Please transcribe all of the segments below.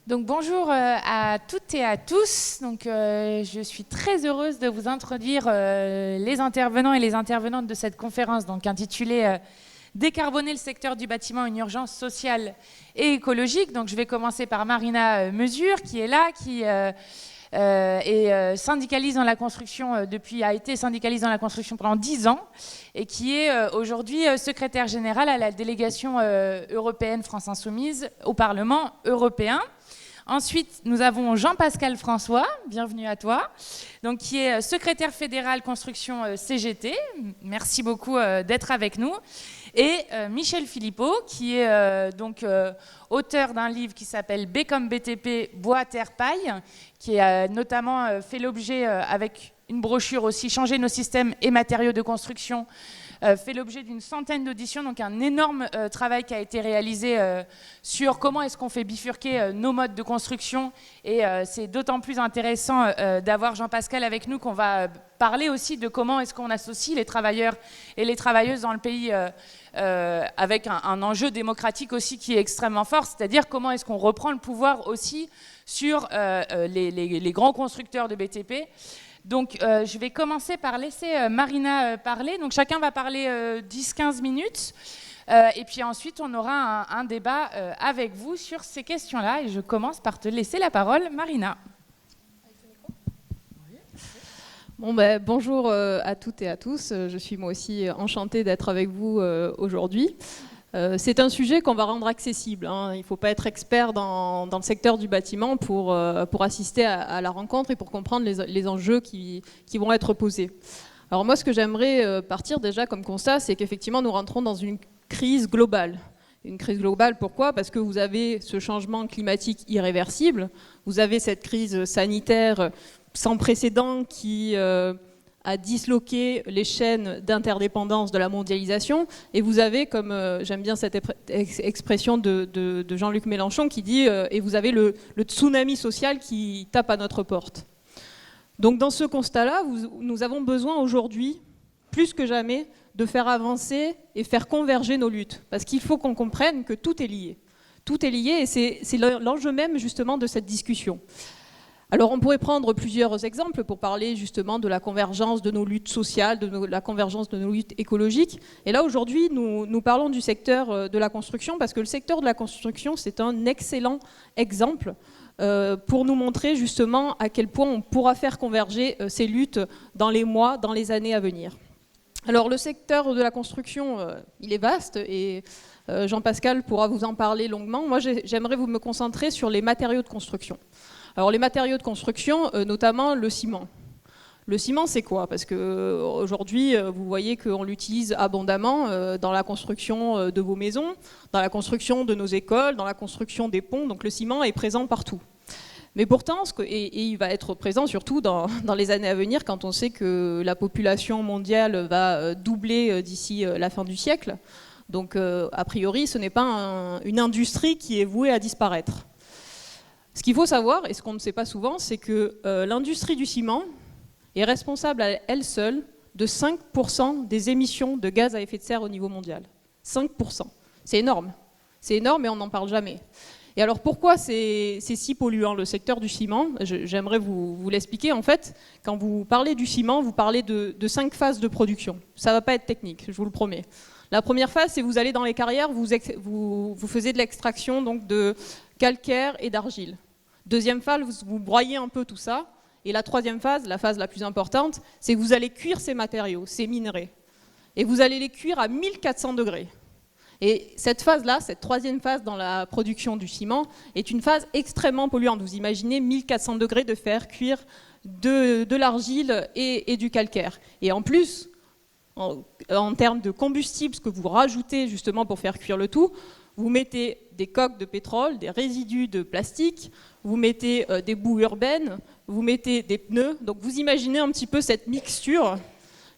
Donc bonjour à toutes et à tous. Donc, je suis très heureuse de vous introduire les intervenants et les intervenantes de cette conférence donc, intitulée Décarboner le secteur du bâtiment, une urgence sociale et écologique. Donc je vais commencer par Marina Mesure qui est là, qui est syndicaliste dans la construction a été syndicaliste dans la construction pendant 10 ans et qui est aujourd'hui secrétaire générale à la délégation européenne France Insoumise au Parlement européen. Ensuite, nous avons Jean-Pascal François, bienvenue à toi, donc, qui est secrétaire fédéral construction CGT. Merci beaucoup d'être avec nous. Et Michel Philippot, qui est auteur d'un livre qui s'appelle B comme BTP, Bois, Terre, Paille, qui a notamment fait l'objet, avec une brochure aussi, Changer nos systèmes et matériaux de construction, fait l'objet d'une centaine d'auditions, donc un énorme travail qui a été réalisé sur comment est-ce qu'on fait bifurquer nos modes de construction. Et c'est d'autant plus intéressant d'avoir Jean-Pascal avec nous qu'on va parler aussi de comment est-ce qu'on associe les travailleurs et les travailleuses dans le pays avec un enjeu démocratique aussi qui est extrêmement fort, c'est-à-dire comment est-ce qu'on reprend le pouvoir aussi sur les grands constructeurs de BTP. Donc, je vais commencer par laisser Marina parler. Donc, chacun va parler 10-15 minutes. Et puis ensuite, on aura un débat avec vous sur ces questions-là. Et je commence par te laisser la parole, Marina. Bon, bonjour à toutes et à tous. Je suis moi aussi enchantée d'être avec vous aujourd'hui. C'est un sujet qu'on va rendre accessible. Il ne faut pas être expert dans le secteur du bâtiment pour assister à la rencontre et pour comprendre les enjeux qui vont être posés. Alors moi, ce que j'aimerais partir déjà comme constat, c'est qu'effectivement, nous rentrons dans une crise globale. Une crise globale, pourquoi ? Parce que vous avez ce changement climatique irréversible, vous avez cette crise sanitaire sans précédent qui a disloqué les chaînes d'interdépendance de la mondialisation. Et vous avez, comme j'aime bien cette expression de Jean-Luc Mélenchon qui dit et vous avez le tsunami social qui tape à notre porte. Donc dans ce constat-là, nous avons besoin aujourd'hui, plus que jamais, de faire avancer et faire converger nos luttes. Parce qu'il faut qu'on comprenne que tout est lié. Tout est lié et c'est l'enjeu même justement de cette discussion. Alors on pourrait prendre plusieurs exemples pour parler justement de la convergence de nos luttes sociales, de la convergence de nos luttes écologiques. Et là aujourd'hui nous parlons du secteur de la construction parce que le secteur de la construction c'est un excellent exemple pour nous montrer justement à quel point on pourra faire converger ces luttes dans les mois, dans les années à venir. Alors le secteur de la construction il est vaste et Jean-Pascal pourra vous en parler longuement. Moi j'aimerais vous me concentrer sur les matériaux de construction. Alors les matériaux de construction, notamment le ciment. Le ciment, c'est quoi ? Parce qu'aujourd'hui, vous voyez qu'on l'utilise abondamment dans la construction de vos maisons, dans la construction de nos écoles, dans la construction des ponts. Donc le ciment est présent partout. Mais pourtant, et il va être présent surtout dans les années à venir, quand on sait que la population mondiale va doubler d'ici la fin du siècle. Donc a priori, ce n'est pas une industrie qui est vouée à disparaître. Ce qu'il faut savoir, et ce qu'on ne sait pas souvent, c'est que l'industrie du ciment est responsable à elle seule de 5% des émissions de gaz à effet de serre au niveau mondial. 5%. C'est énorme. C'est énorme et on n'en parle jamais. Et alors pourquoi c'est si polluant le secteur du ciment ? J'aimerais vous l'expliquer. En fait, quand vous parlez du ciment, vous parlez de 5 phases de production. Ça ne va pas être technique, je vous le promets. La première phase, c'est vous allez dans les carrières, vous faisiez de l'extraction donc de calcaire et d'argile. Deuxième phase, vous broyez un peu tout ça. Et la troisième phase, la phase la plus importante, c'est que vous allez cuire ces matériaux, ces minerais. Et vous allez les cuire à 1400 degrés. Et cette phase-là, cette troisième phase dans la production du ciment, est une phase extrêmement polluante. Vous imaginez 1400 degrés de faire cuire de l'argile et du calcaire. Et en plus, en termes de combustible, ce que vous rajoutez justement pour faire cuire le tout, vous mettez des coques de pétrole, des résidus de plastique, vous mettez des boues urbaines, vous mettez des pneus. Donc vous imaginez un petit peu cette mixture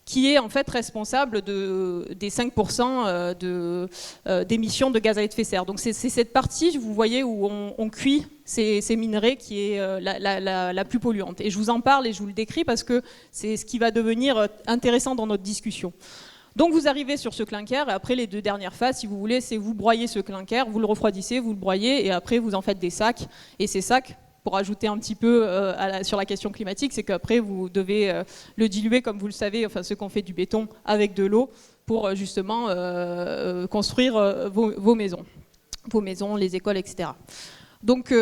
qui est en fait responsable des 5% d'émissions de gaz à effet de serre. Donc c'est cette partie, vous voyez, où on cuit ces minerais qui est la plus polluante. Et je vous en parle et je vous le décris parce que c'est ce qui va devenir intéressant dans notre discussion. Donc vous arrivez sur ce clinker, et après les 2 dernières phases, si vous voulez, c'est vous broyez ce clinker, vous le refroidissez, vous le broyez, et après vous en faites des sacs. Et ces sacs, pour ajouter un petit peu sur la question climatique, c'est qu'après vous devez le diluer, comme vous le savez, enfin ce qu'on fait du béton, avec de l'eau, pour justement construire vos maisons, les écoles, etc. Donc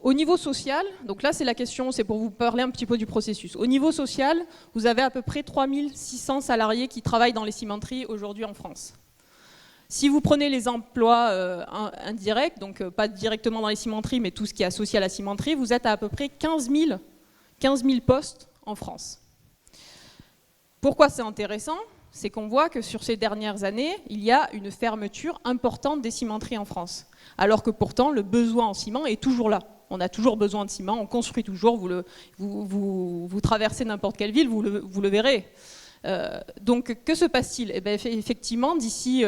au niveau social, donc là c'est la question, c'est pour vous parler un petit peu du processus. Au niveau social, vous avez à peu près 3600 salariés qui travaillent dans les cimenteries aujourd'hui en France. Si vous prenez les emplois indirects, donc pas directement dans les cimenteries, mais tout ce qui est associé à la cimenterie, vous êtes à peu près 15 000 postes en France. Pourquoi c'est intéressant ? C'est qu'on voit que sur ces dernières années, il y a une fermeture importante des cimenteries en France. Alors que pourtant, le besoin en ciment est toujours là. On a toujours besoin de ciment, on construit toujours, vous traversez n'importe quelle ville, vous le verrez. Donc que se passe-t-il ? Eh bien, effectivement, d'ici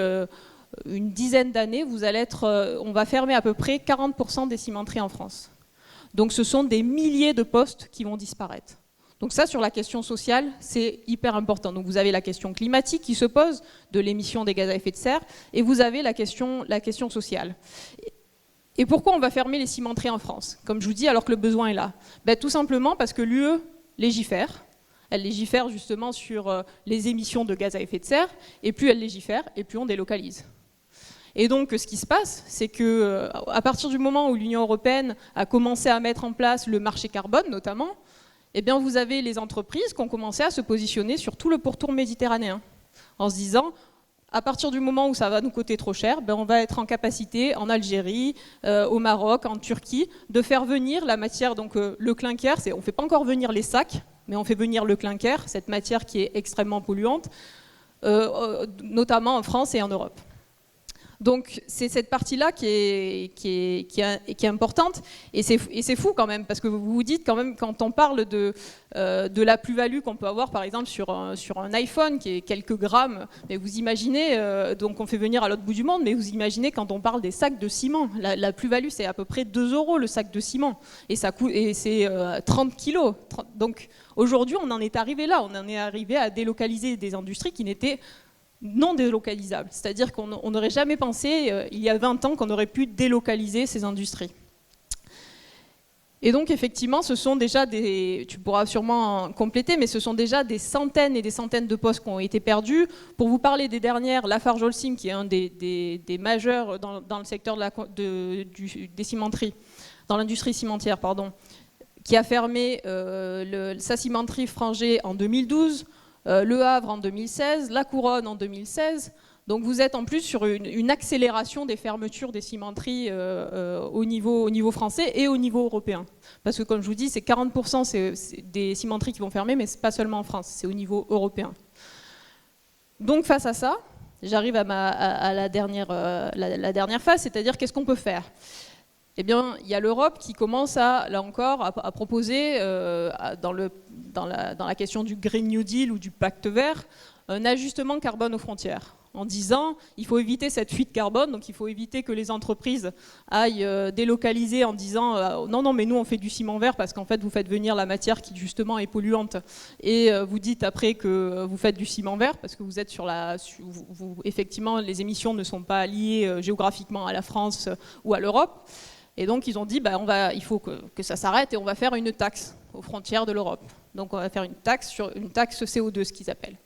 une dizaine d'années, on va fermer à peu près 40% des cimenteries en France. Donc ce sont des milliers de postes qui vont disparaître. Donc ça, sur la question sociale, c'est hyper important. Donc vous avez la question climatique qui se pose, de l'émission des gaz à effet de serre, et vous avez la question sociale. Et pourquoi on va fermer les cimenteries en France, comme je vous dis, alors que le besoin est là ? Tout simplement parce que l'UE légifère. Elle légifère justement sur les émissions de gaz à effet de serre, et plus elle légifère, et plus on délocalise. Et donc ce qui se passe, c'est qu'à partir du moment où l'Union européenne a commencé à mettre en place le marché carbone notamment, eh bien vous avez les entreprises qui ont commencé à se positionner sur tout le pourtour méditerranéen, en se disant, à partir du moment où ça va nous coûter trop cher, on va être en capacité en Algérie, au Maroc, en Turquie, de faire venir la matière, donc le clinker, on ne fait pas encore venir les sacs, mais on fait venir le clinker, cette matière qui est extrêmement polluante, notamment en France et en Europe. Donc c'est cette partie-là qui est importante, et c'est fou quand même, parce que vous vous dites quand même, quand on parle de la plus-value qu'on peut avoir par exemple sur un iPhone qui est quelques grammes, mais vous imaginez, donc on fait venir à l'autre bout du monde, mais vous imaginez quand on parle des sacs de ciment, la plus-value c'est à peu près 2 € le sac de ciment, et c'est 30 kilos. Donc aujourd'hui on en est arrivé là, on en est arrivé à délocaliser des industries qui n'étaient non délocalisables. C'est-à-dire qu'on n'aurait jamais pensé, il y a 20 ans, qu'on aurait pu délocaliser ces industries. Et donc, effectivement, ce sont déjà tu pourras sûrement compléter, mais ce sont déjà des centaines et des centaines de postes qui ont été perdus. Pour vous parler des dernières, Lafarge-Holcim, qui est un des majeurs dans le secteur des cimenteries, dans l'industrie cimentière, pardon, qui a fermé sa cimenterie Frangé en 2012, Le Havre en 2016, La Couronne en 2016. Donc vous êtes en plus sur une accélération des fermetures des cimenteries au niveau français et au niveau européen. Parce que comme je vous dis, c'est 40% des cimenteries qui vont fermer, mais ce n'est pas seulement en France, c'est au niveau européen. Donc face à ça, j'arrive à la dernière phase, c'est-à-dire qu'est-ce qu'on peut faire ? Eh bien, il y a l'Europe qui commence là encore, à proposer, dans la question du Green New Deal ou du pacte vert, un ajustement carbone aux frontières, en disant il faut éviter cette fuite carbone, donc il faut éviter que les entreprises aillent délocaliser en disant non, mais nous on fait du ciment vert parce qu'en fait vous faites venir la matière qui justement est polluante et vous dites après que vous faites du ciment vert parce que vous êtes effectivement les émissions ne sont pas liées géographiquement à la France ou à l'Europe. Et donc ils ont dit il faut que ça s'arrête et on va faire une taxe aux frontières de l'Europe. Donc on va faire une taxe CO2, ce qu'ils appellent.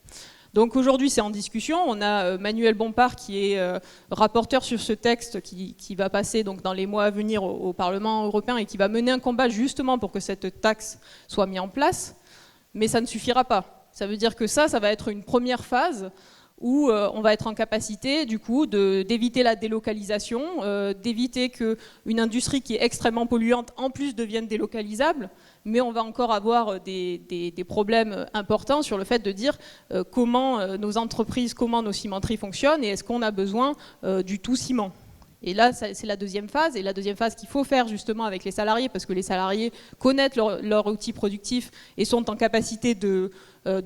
Donc aujourd'hui c'est en discussion, on a Manuel Bompard qui est rapporteur sur ce texte qui va passer donc, dans les mois à venir au Parlement européen et qui va mener un combat justement pour que cette taxe soit mise en place, mais ça ne suffira pas. Ça veut dire que ça va être une première phase où on va être en capacité du coup d'éviter la délocalisation, d'éviter qu'une industrie qui est extrêmement polluante en plus devienne délocalisable, mais on va encore avoir des problèmes importants sur le fait de dire comment nos entreprises, comment nos cimenteries fonctionnent et est-ce qu'on a besoin du tout ciment. Et là, c'est la deuxième phase, et la deuxième phase qu'il faut faire justement avec les salariés, parce que les salariés connaissent leur outil productif et sont en capacité de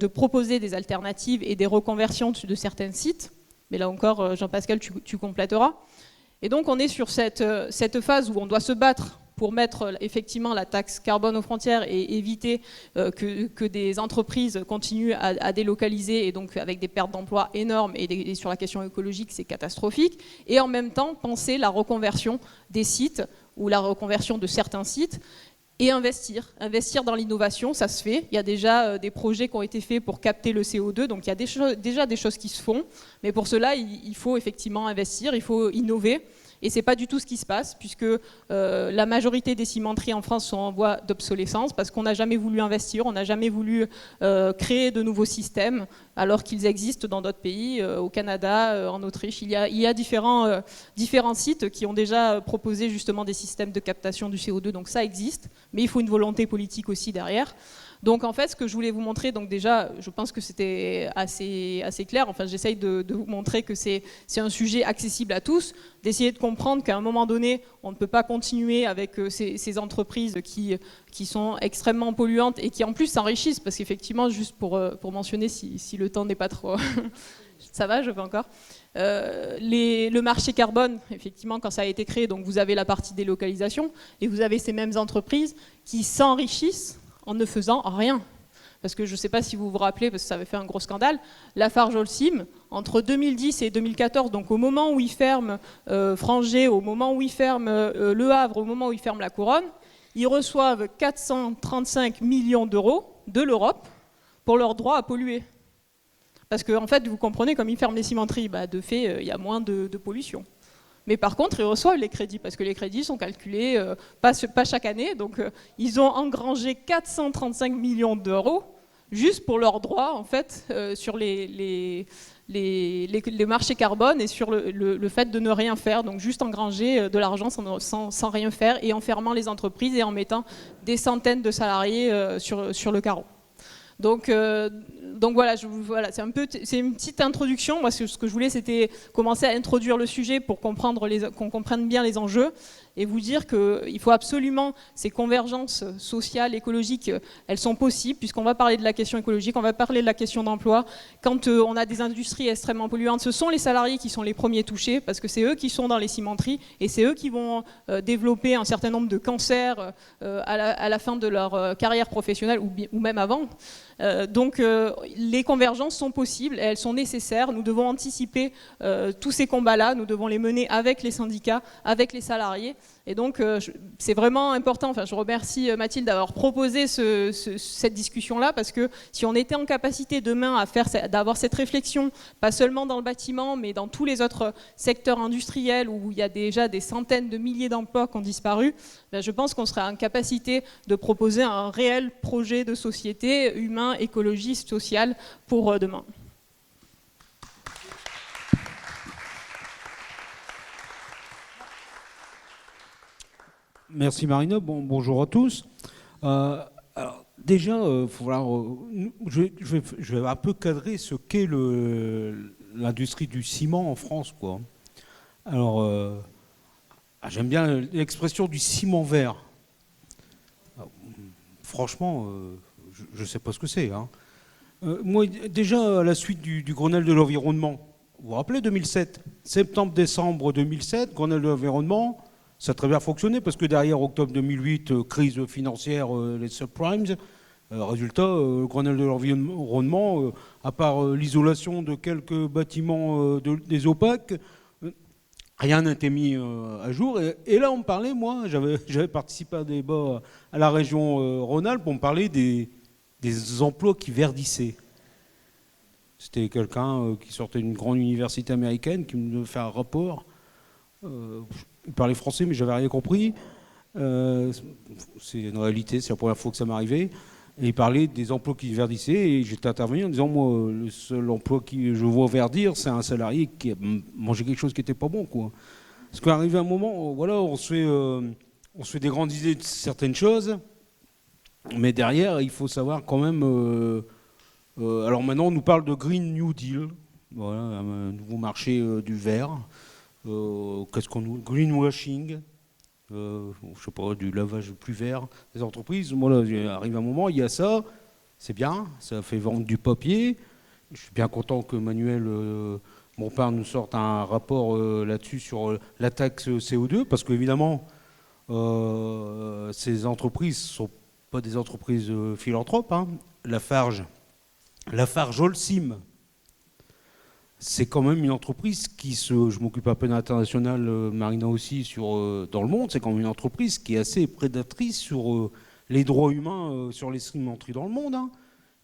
proposer des alternatives et des reconversions de certains sites. Mais là encore, Jean-Pascal, tu compléteras. Et donc on est sur cette phase où on doit se battre pour mettre effectivement la taxe carbone aux frontières et éviter que des entreprises continuent à délocaliser, et donc avec des pertes d'emplois énormes, et sur la question écologique c'est catastrophique, et en même temps penser la reconversion des sites ou la reconversion de certains sites, et investir dans l'innovation, ça se fait. Il y a déjà des projets qui ont été faits pour capter le CO2, donc il y a déjà des choses qui se font, mais pour cela il faut effectivement investir, il faut innover. Et ce n'est pas du tout ce qui se passe, puisque la majorité des cimenteries en France sont en voie d'obsolescence, parce qu'on n'a jamais voulu investir, on n'a jamais voulu créer de nouveaux systèmes, alors qu'ils existent dans d'autres pays, au Canada, en Autriche. Il y a différents sites qui ont déjà proposé justement des systèmes de captation du CO2, donc ça existe, mais il faut une volonté politique aussi derrière. Donc en fait, ce que je voulais vous montrer, donc déjà, je pense que c'était assez clair, enfin j'essaye de vous montrer que c'est un sujet accessible à tous, d'essayer de comprendre qu'à un moment donné, on ne peut pas continuer avec ces entreprises qui sont extrêmement polluantes et qui en plus s'enrichissent, parce qu'effectivement, juste pour mentionner si le temps n'est pas trop... Ça va, je peux encore. Le marché carbone, effectivement, quand ça a été créé, donc vous avez la partie délocalisation, et vous avez ces mêmes entreprises qui s'enrichissent en ne faisant rien. Parce que je ne sais pas si vous vous rappelez, parce que ça avait fait un gros scandale, Lafarge Holcim, entre 2010 et 2014, donc au moment où ils ferment Frangé, au moment où ils ferment Le Havre, au moment où ils ferment la Couronne, ils reçoivent 435 millions d'euros de l'Europe pour leur droit à polluer. Parce que, en fait, vous comprenez, comme ils ferment les cimenteries, de fait, il y a moins de pollution. Mais par contre, ils reçoivent les crédits, parce que les crédits sont calculés pas chaque année. Donc, ils ont engrangé 435 millions d'euros juste pour leurs droits, en fait, sur les marchés carbone et sur le fait de ne rien faire. Donc, juste engranger de l'argent sans rien faire, et en fermant les entreprises et en mettant des centaines de salariés sur le carreau. Donc voilà, c'est une petite introduction. Moi, ce que je voulais, c'était commencer à introduire le sujet pour qu'on comprenne bien les enjeux, et vous dire qu'il faut absolument, ces convergences sociales, écologiques, elles sont possibles, puisqu'on va parler de la question écologique, on va parler de la question d'emploi. Quand on a des industries extrêmement polluantes, ce sont les salariés qui sont les premiers touchés, parce que c'est eux qui sont dans les cimenteries, et c'est eux qui vont développer un certain nombre de cancers à la fin de leur carrière professionnelle, ou même avant. Donc les convergences sont possibles, et elles sont nécessaires. Nous devons anticiper tous ces combats-là, nous devons les mener avec les syndicats, avec les salariés. Et donc c'est vraiment important, enfin, je remercie Mathilde d'avoir proposé cette discussion-là, parce que si on était en capacité demain d'avoir cette réflexion, pas seulement dans le bâtiment, mais dans tous les autres secteurs industriels où il y a déjà des centaines de milliers d'emplois qui ont disparu, je pense qu'on serait en capacité de proposer un réel projet de société humain, écologiste, social pour demain. Merci Marina, bonjour à tous. Alors, déjà, je vais un peu cadrer ce qu'est l'industrie du ciment en France, quoi. Alors, j'aime bien l'expression du ciment vert. Alors, franchement, je ne sais pas ce que c'est. Hein. Moi, déjà, à la suite du Grenelle de l'environnement, vous vous rappelez 2007, septembre-décembre 2007, Grenelle de l'environnement. Ça a très bien fonctionné, parce que derrière, octobre 2008, crise financière, les subprimes, résultat, Grenelle de l'environnement, à part l'isolation de quelques bâtiments des opaques, rien n'a été mis à jour. Et là, on me parlait, moi, j'avais participé à un débat à la région Rhône-Alpes, on me parlait des emplois qui verdissaient. C'était quelqu'un qui sortait d'une grande université américaine qui me fait un rapport. Il parlait français, mais j'avais rien compris. C'est une réalité, c'est la première fois que ça m'arrivait. Et il parlait des emplois qui verdissaient, et j'étais intervenu en disant, moi, le seul emploi que je vois verdir, c'est un salarié qui a mangé quelque chose qui n'était pas bon, quoi. Parce qu'arrivé un moment, voilà, on se fait des grandes idées de certaines choses, mais derrière, il faut savoir quand même... alors maintenant, on nous parle de Green New Deal, voilà, un nouveau marché du vert. Qu'est-ce qu'on nous... Greenwashing, je sais pas, du lavage plus vert des entreprises. Moi, là, arrive un moment, il y a ça, c'est bien, ça fait vendre du papier. Je suis bien content que Manuel Bompard nous sorte un rapport là-dessus sur la taxe CO2, parce qu'évidemment, ces entreprises ne sont pas des entreprises philanthropes, hein. Lafarge Holcim, c'est quand même une entreprise je m'occupe un peu d'international, Marina aussi, dans le monde, c'est quand même une entreprise qui est assez prédatrice sur les droits humains, sur les cimenteries dans le monde, hein.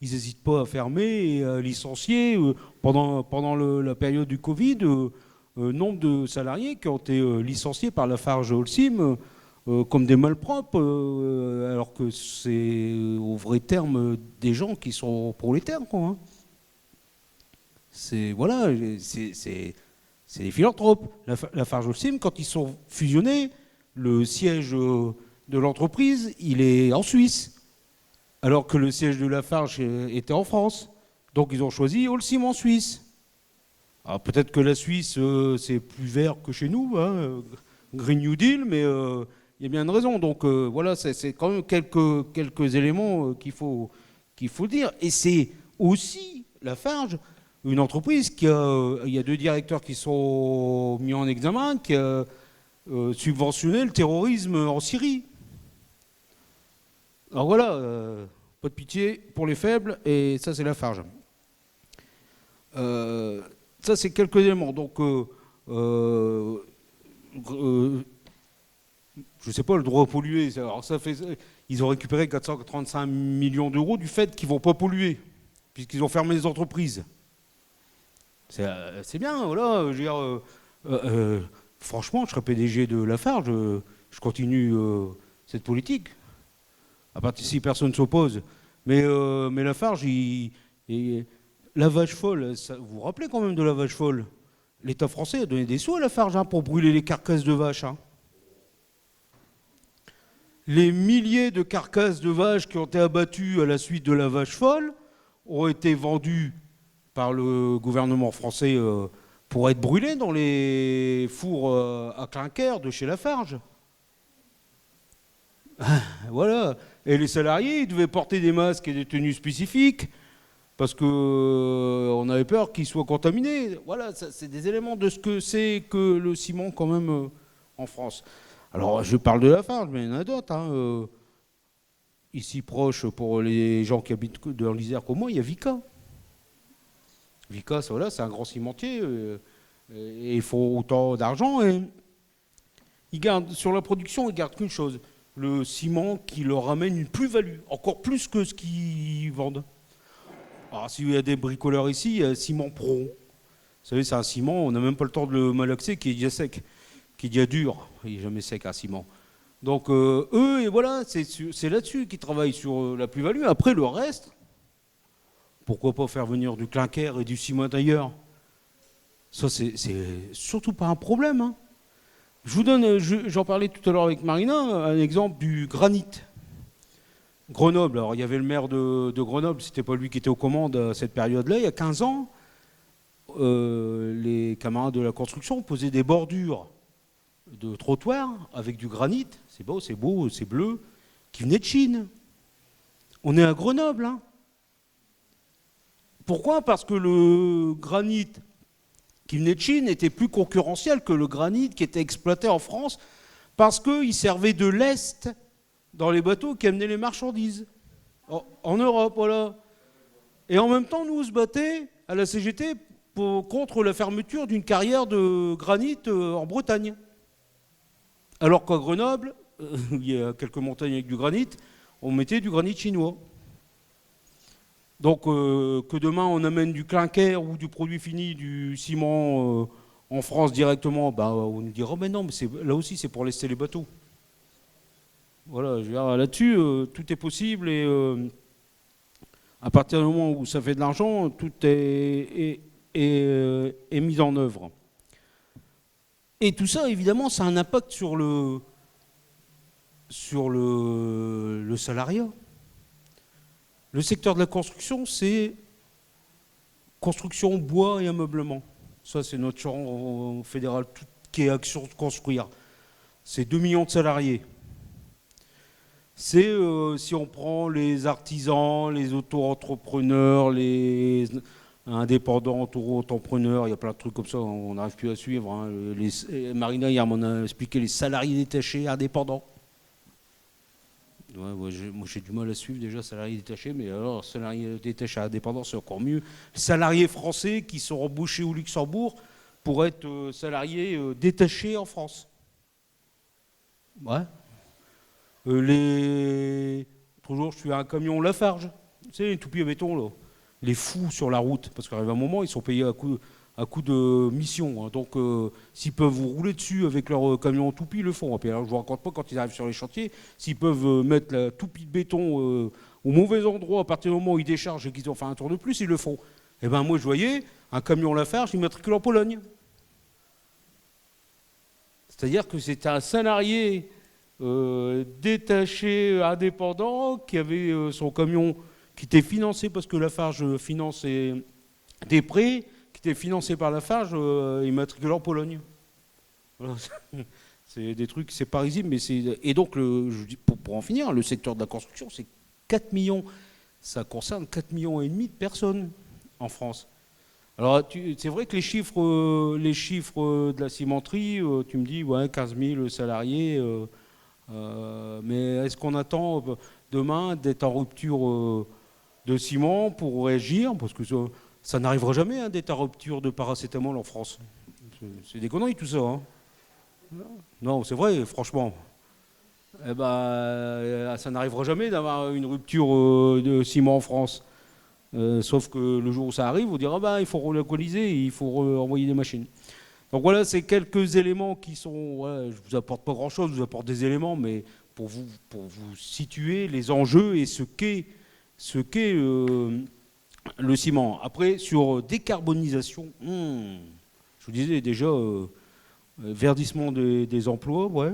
Ils n'hésitent pas à fermer et à licencier. Pendant la période du Covid, nombre de salariés qui ont été licenciés par Lafarge Holcim comme des malpropres, alors que c'est au vrai terme des gens qui sont prolétaires, quoi, hein. C'est des philanthropes. Lafarge Holcim, quand ils sont fusionnés, le siège de l'entreprise, il est en Suisse, alors que le siège de Lafarge était en France. Donc ils ont choisi Holcim en Suisse. Alors peut-être que la Suisse, c'est plus vert que chez nous, hein, Green New Deal, mais il y a bien une raison. Donc voilà, c'est quand même quelques éléments qu'il faut dire. Et c'est aussi Lafarge, une entreprise il y a 2 directeurs qui sont mis en examen, qui a subventionné le terrorisme en Syrie. Alors voilà, pas de pitié pour les faibles, et ça c'est Lafarge. Ça c'est quelques éléments. Donc, je ne sais pas, le droit à polluer. Alors ils ont récupéré 435 millions d'euros du fait qu'ils ne vont pas polluer, puisqu'ils ont fermé les entreprises. C'est bien, voilà. Je veux dire, franchement, je serais PDG de Lafarge, je continue cette politique. À partir si personne ne s'oppose. Mais Lafarge, la vache folle, vous vous rappelez quand même de la vache folle? L'État français a donné des sous à Lafarge, hein, pour brûler les carcasses de vaches, hein. Les milliers de carcasses de vaches qui ont été abattues à la suite de la vache folle ont été vendues par le gouvernement français pour être brûlées dans les fours à clinker de chez Lafarge. Voilà. Et les salariés, ils devaient porter des masques et des tenues spécifiques parce qu'on avait peur qu'ils soient contaminés. Voilà, c'est des éléments de ce que c'est que le ciment quand même en France. Alors, je parle de Lafarge, mais il y en a d'autres, hein. Ici proche, pour les gens qui habitent dans l'Isère comme moi, il y a Vicat. Vicat, voilà, c'est un grand cimentier et il faut autant d'argent. Et ils gardent, sur la production, ils gardent qu'une chose, le ciment qui leur ramène une plus-value, encore plus que ce qu'ils vendent. Alors, s'il y a des bricoleurs ici, il y a Ciment Pro. Vous savez, c'est un ciment, on n'a même pas le temps de le malaxer, qui est déjà sec, qui est déjà dur. Il n'est jamais sec, un ciment. Donc, eux, et voilà, c'est là-dessus qu'ils travaillent, sur la plus-value. Après, le reste, pourquoi pas faire venir du clinker et du ciment d'ailleurs? Ça, c'est surtout pas un problème, hein. Je vous donne, j'en parlais tout à l'heure avec Marina, un exemple du granit. Grenoble, alors il y avait le maire de Grenoble, c'était pas lui qui était aux commandes à cette période-là, il y a 15 ans, les camarades de la construction posaient des bordures de trottoirs avec du granit, c'est beau, c'est bleu, qui venait de Chine. On est à Grenoble, hein. Pourquoi? Parce que le granit qui venait de Chine était plus concurrentiel que le granit qui était exploité en France, parce qu'il servait de lest dans les bateaux qui amenaient les marchandises en Europe, voilà. Et en même temps, nous, on se battait à la CGT contre la fermeture d'une carrière de granit en Bretagne. Alors qu'à Grenoble, il y a quelques montagnes avec du granit, on mettait du granit chinois. Donc que demain on amène du clinker ou du produit fini, du ciment en France directement, bah, on nous dira mais non, mais là aussi c'est pour laisser les bateaux. Voilà, je veux dire, là-dessus tout est possible et à partir du moment où ça fait de l'argent, tout est mis en œuvre. Et tout ça évidemment ça a un impact sur le salariat. Le secteur de la construction, c'est construction, bois et ameublement. Ça, c'est notre champ fédéral qui est Action Construire. C'est 2 millions de salariés. C'est, si on prend les artisans, les auto-entrepreneurs, les indépendants, auto-entrepreneurs, il y a plein de trucs comme ça, on n'arrive plus à suivre, hein. Marina, hier, m'en a expliqué les salariés détachés, indépendants. Ouais, moi j'ai du mal à suivre déjà salariés détachés, mais alors salariés détachés à indépendants, c'est encore mieux. Salariés français qui sont embauchés au Luxembourg pour être salariés détachés en France. Ouais. Toujours, je suis à un camion Lafarge, tu sais, les toupies à béton, là. Les fous sur la route, parce qu'arrive un moment, ils sont payés à coup de mission. Hein. Donc, s'ils peuvent vous rouler dessus avec leur camion en toupie, ils le font. Et puis, alors, je ne vous raconte pas quand ils arrivent sur les chantiers, s'ils peuvent mettre la toupie de béton au mauvais endroit, à partir du moment où ils déchargent et qu'ils ont fait un tour de plus, ils le font. Et bien, moi, je voyais un camion Lafarge, il matricule en Pologne. C'est-à-dire que c'était un salarié détaché, indépendant, qui avait son camion qui était financé parce que Lafarge finançait des prêts, qui était financé par Lafarge, immatriculé en Pologne. Voilà. C'est des trucs, c'est pas risible, mais c'est... Et donc, je dis, pour en finir, le secteur de la construction, c'est 4 millions, ça concerne 4,5 millions de personnes en France. Alors, c'est vrai que les chiffres de la cimenterie, tu me dis, ouais, 15 000 salariés, mais est-ce qu'on attend demain d'être en rupture de ciment pour réagir? Parce que ça n'arrivera jamais hein, d'être en rupture de paracétamol en France. C'est des conneries tout ça. Hein. Non, c'est vrai, franchement. Eh ben, ça n'arrivera jamais d'avoir une rupture de ciment en France. Sauf que le jour où ça arrive, on dira bah, il faut relocaliser, il faut envoyer des machines. Donc voilà, c'est quelques éléments qui sont... Voilà, je ne vous apporte pas grand-chose, je vous apporte des éléments, mais pour vous situer les enjeux et ce qu'est le ciment. Après, sur décarbonisation, je vous disais déjà, verdissement des emplois, ouais,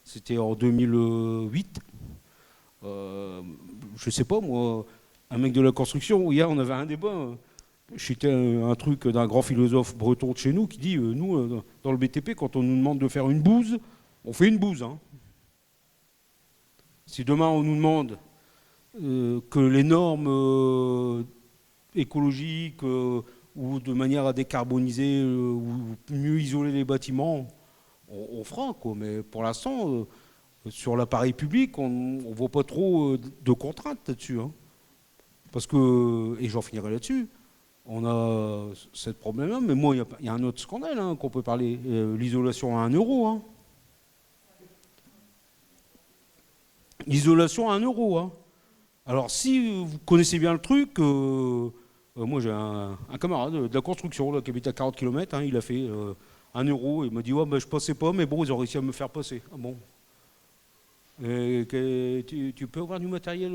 c'était en 2008. Je ne sais pas, moi, un mec de la construction, hier on avait un débat, c'était un truc d'un grand philosophe breton de chez nous qui dit, nous, dans le BTP, quand on nous demande de faire une bouse, on fait une bouse. Hein. Si demain on nous demande que les normes écologiques ou de manière à décarboniser ou mieux isoler les bâtiments, on fera, quoi. Mais pour l'instant, sur l'appareil public, on ne voit pas trop de contraintes là-dessus. Hein. Parce que, et j'en finirai là-dessus, on a ce problème-là, mais moi, il y a un autre scandale hein, qu'on peut parler, l'isolation à 1 euro. Hein. L'isolation à 1 euro. Hein. Alors, si vous connaissez bien le truc, moi j'ai un camarade de la construction là, qui habite à 40 km, hein, il a fait 1 euro, il m'a dit ouais, bah, je passais pas, mais bon, ils ont réussi à me faire passer. Ah bon. Tu peux avoir du matériel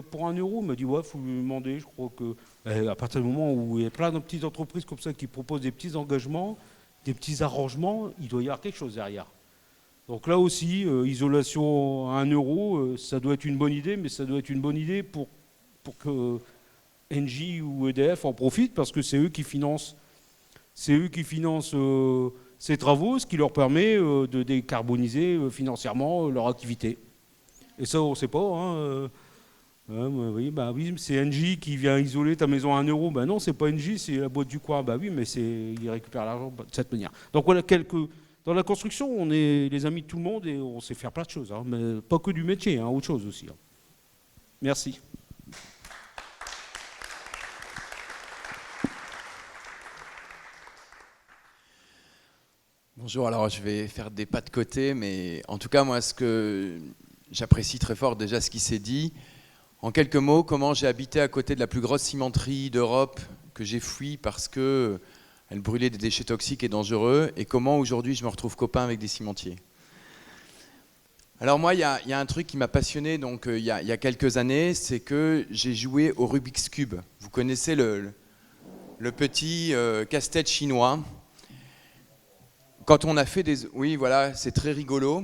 pour 1 euro? Il m'a dit ouais, il faut lui demander. Je crois que à partir du moment où il y a plein de petites entreprises comme ça qui proposent des petits engagements, des petits arrangements, il doit y avoir quelque chose derrière. Donc là aussi, isolation à 1 euro, ça doit être une bonne idée, mais ça doit être une bonne idée pour que Engie ou EDF en profitent, parce que c'est eux qui financent ces travaux, ce qui leur permet de décarboniser financièrement leur activité. Et ça, on ne sait pas. Hein, oui, c'est Engie qui vient isoler ta maison à 1 euro. Ben non, c'est pas Engie, c'est la boîte du coin. Ben oui, mais ils récupèrent l'argent de cette manière. Donc voilà, dans la construction, on est les amis de tout le monde et on sait faire plein de choses. Hein, mais pas que du métier, hein, autre chose aussi. Hein. Merci. Bonjour, alors je vais faire des pas de côté, mais en tout cas, moi, ce que j'apprécie très fort, déjà ce qui s'est dit. En quelques mots, comment j'ai habité à côté de la plus grosse cimenterie d'Europe que j'ai fui parce qu'elle brûlait des déchets toxiques et dangereux, et comment aujourd'hui je me retrouve copain avec des cimentiers. Alors moi, il y a un truc qui m'a passionné donc, il y a quelques années, c'est que j'ai joué au Rubik's Cube. Vous connaissez le petit casse-tête chinois. Quand on a fait des... Oui, voilà, c'est très rigolo.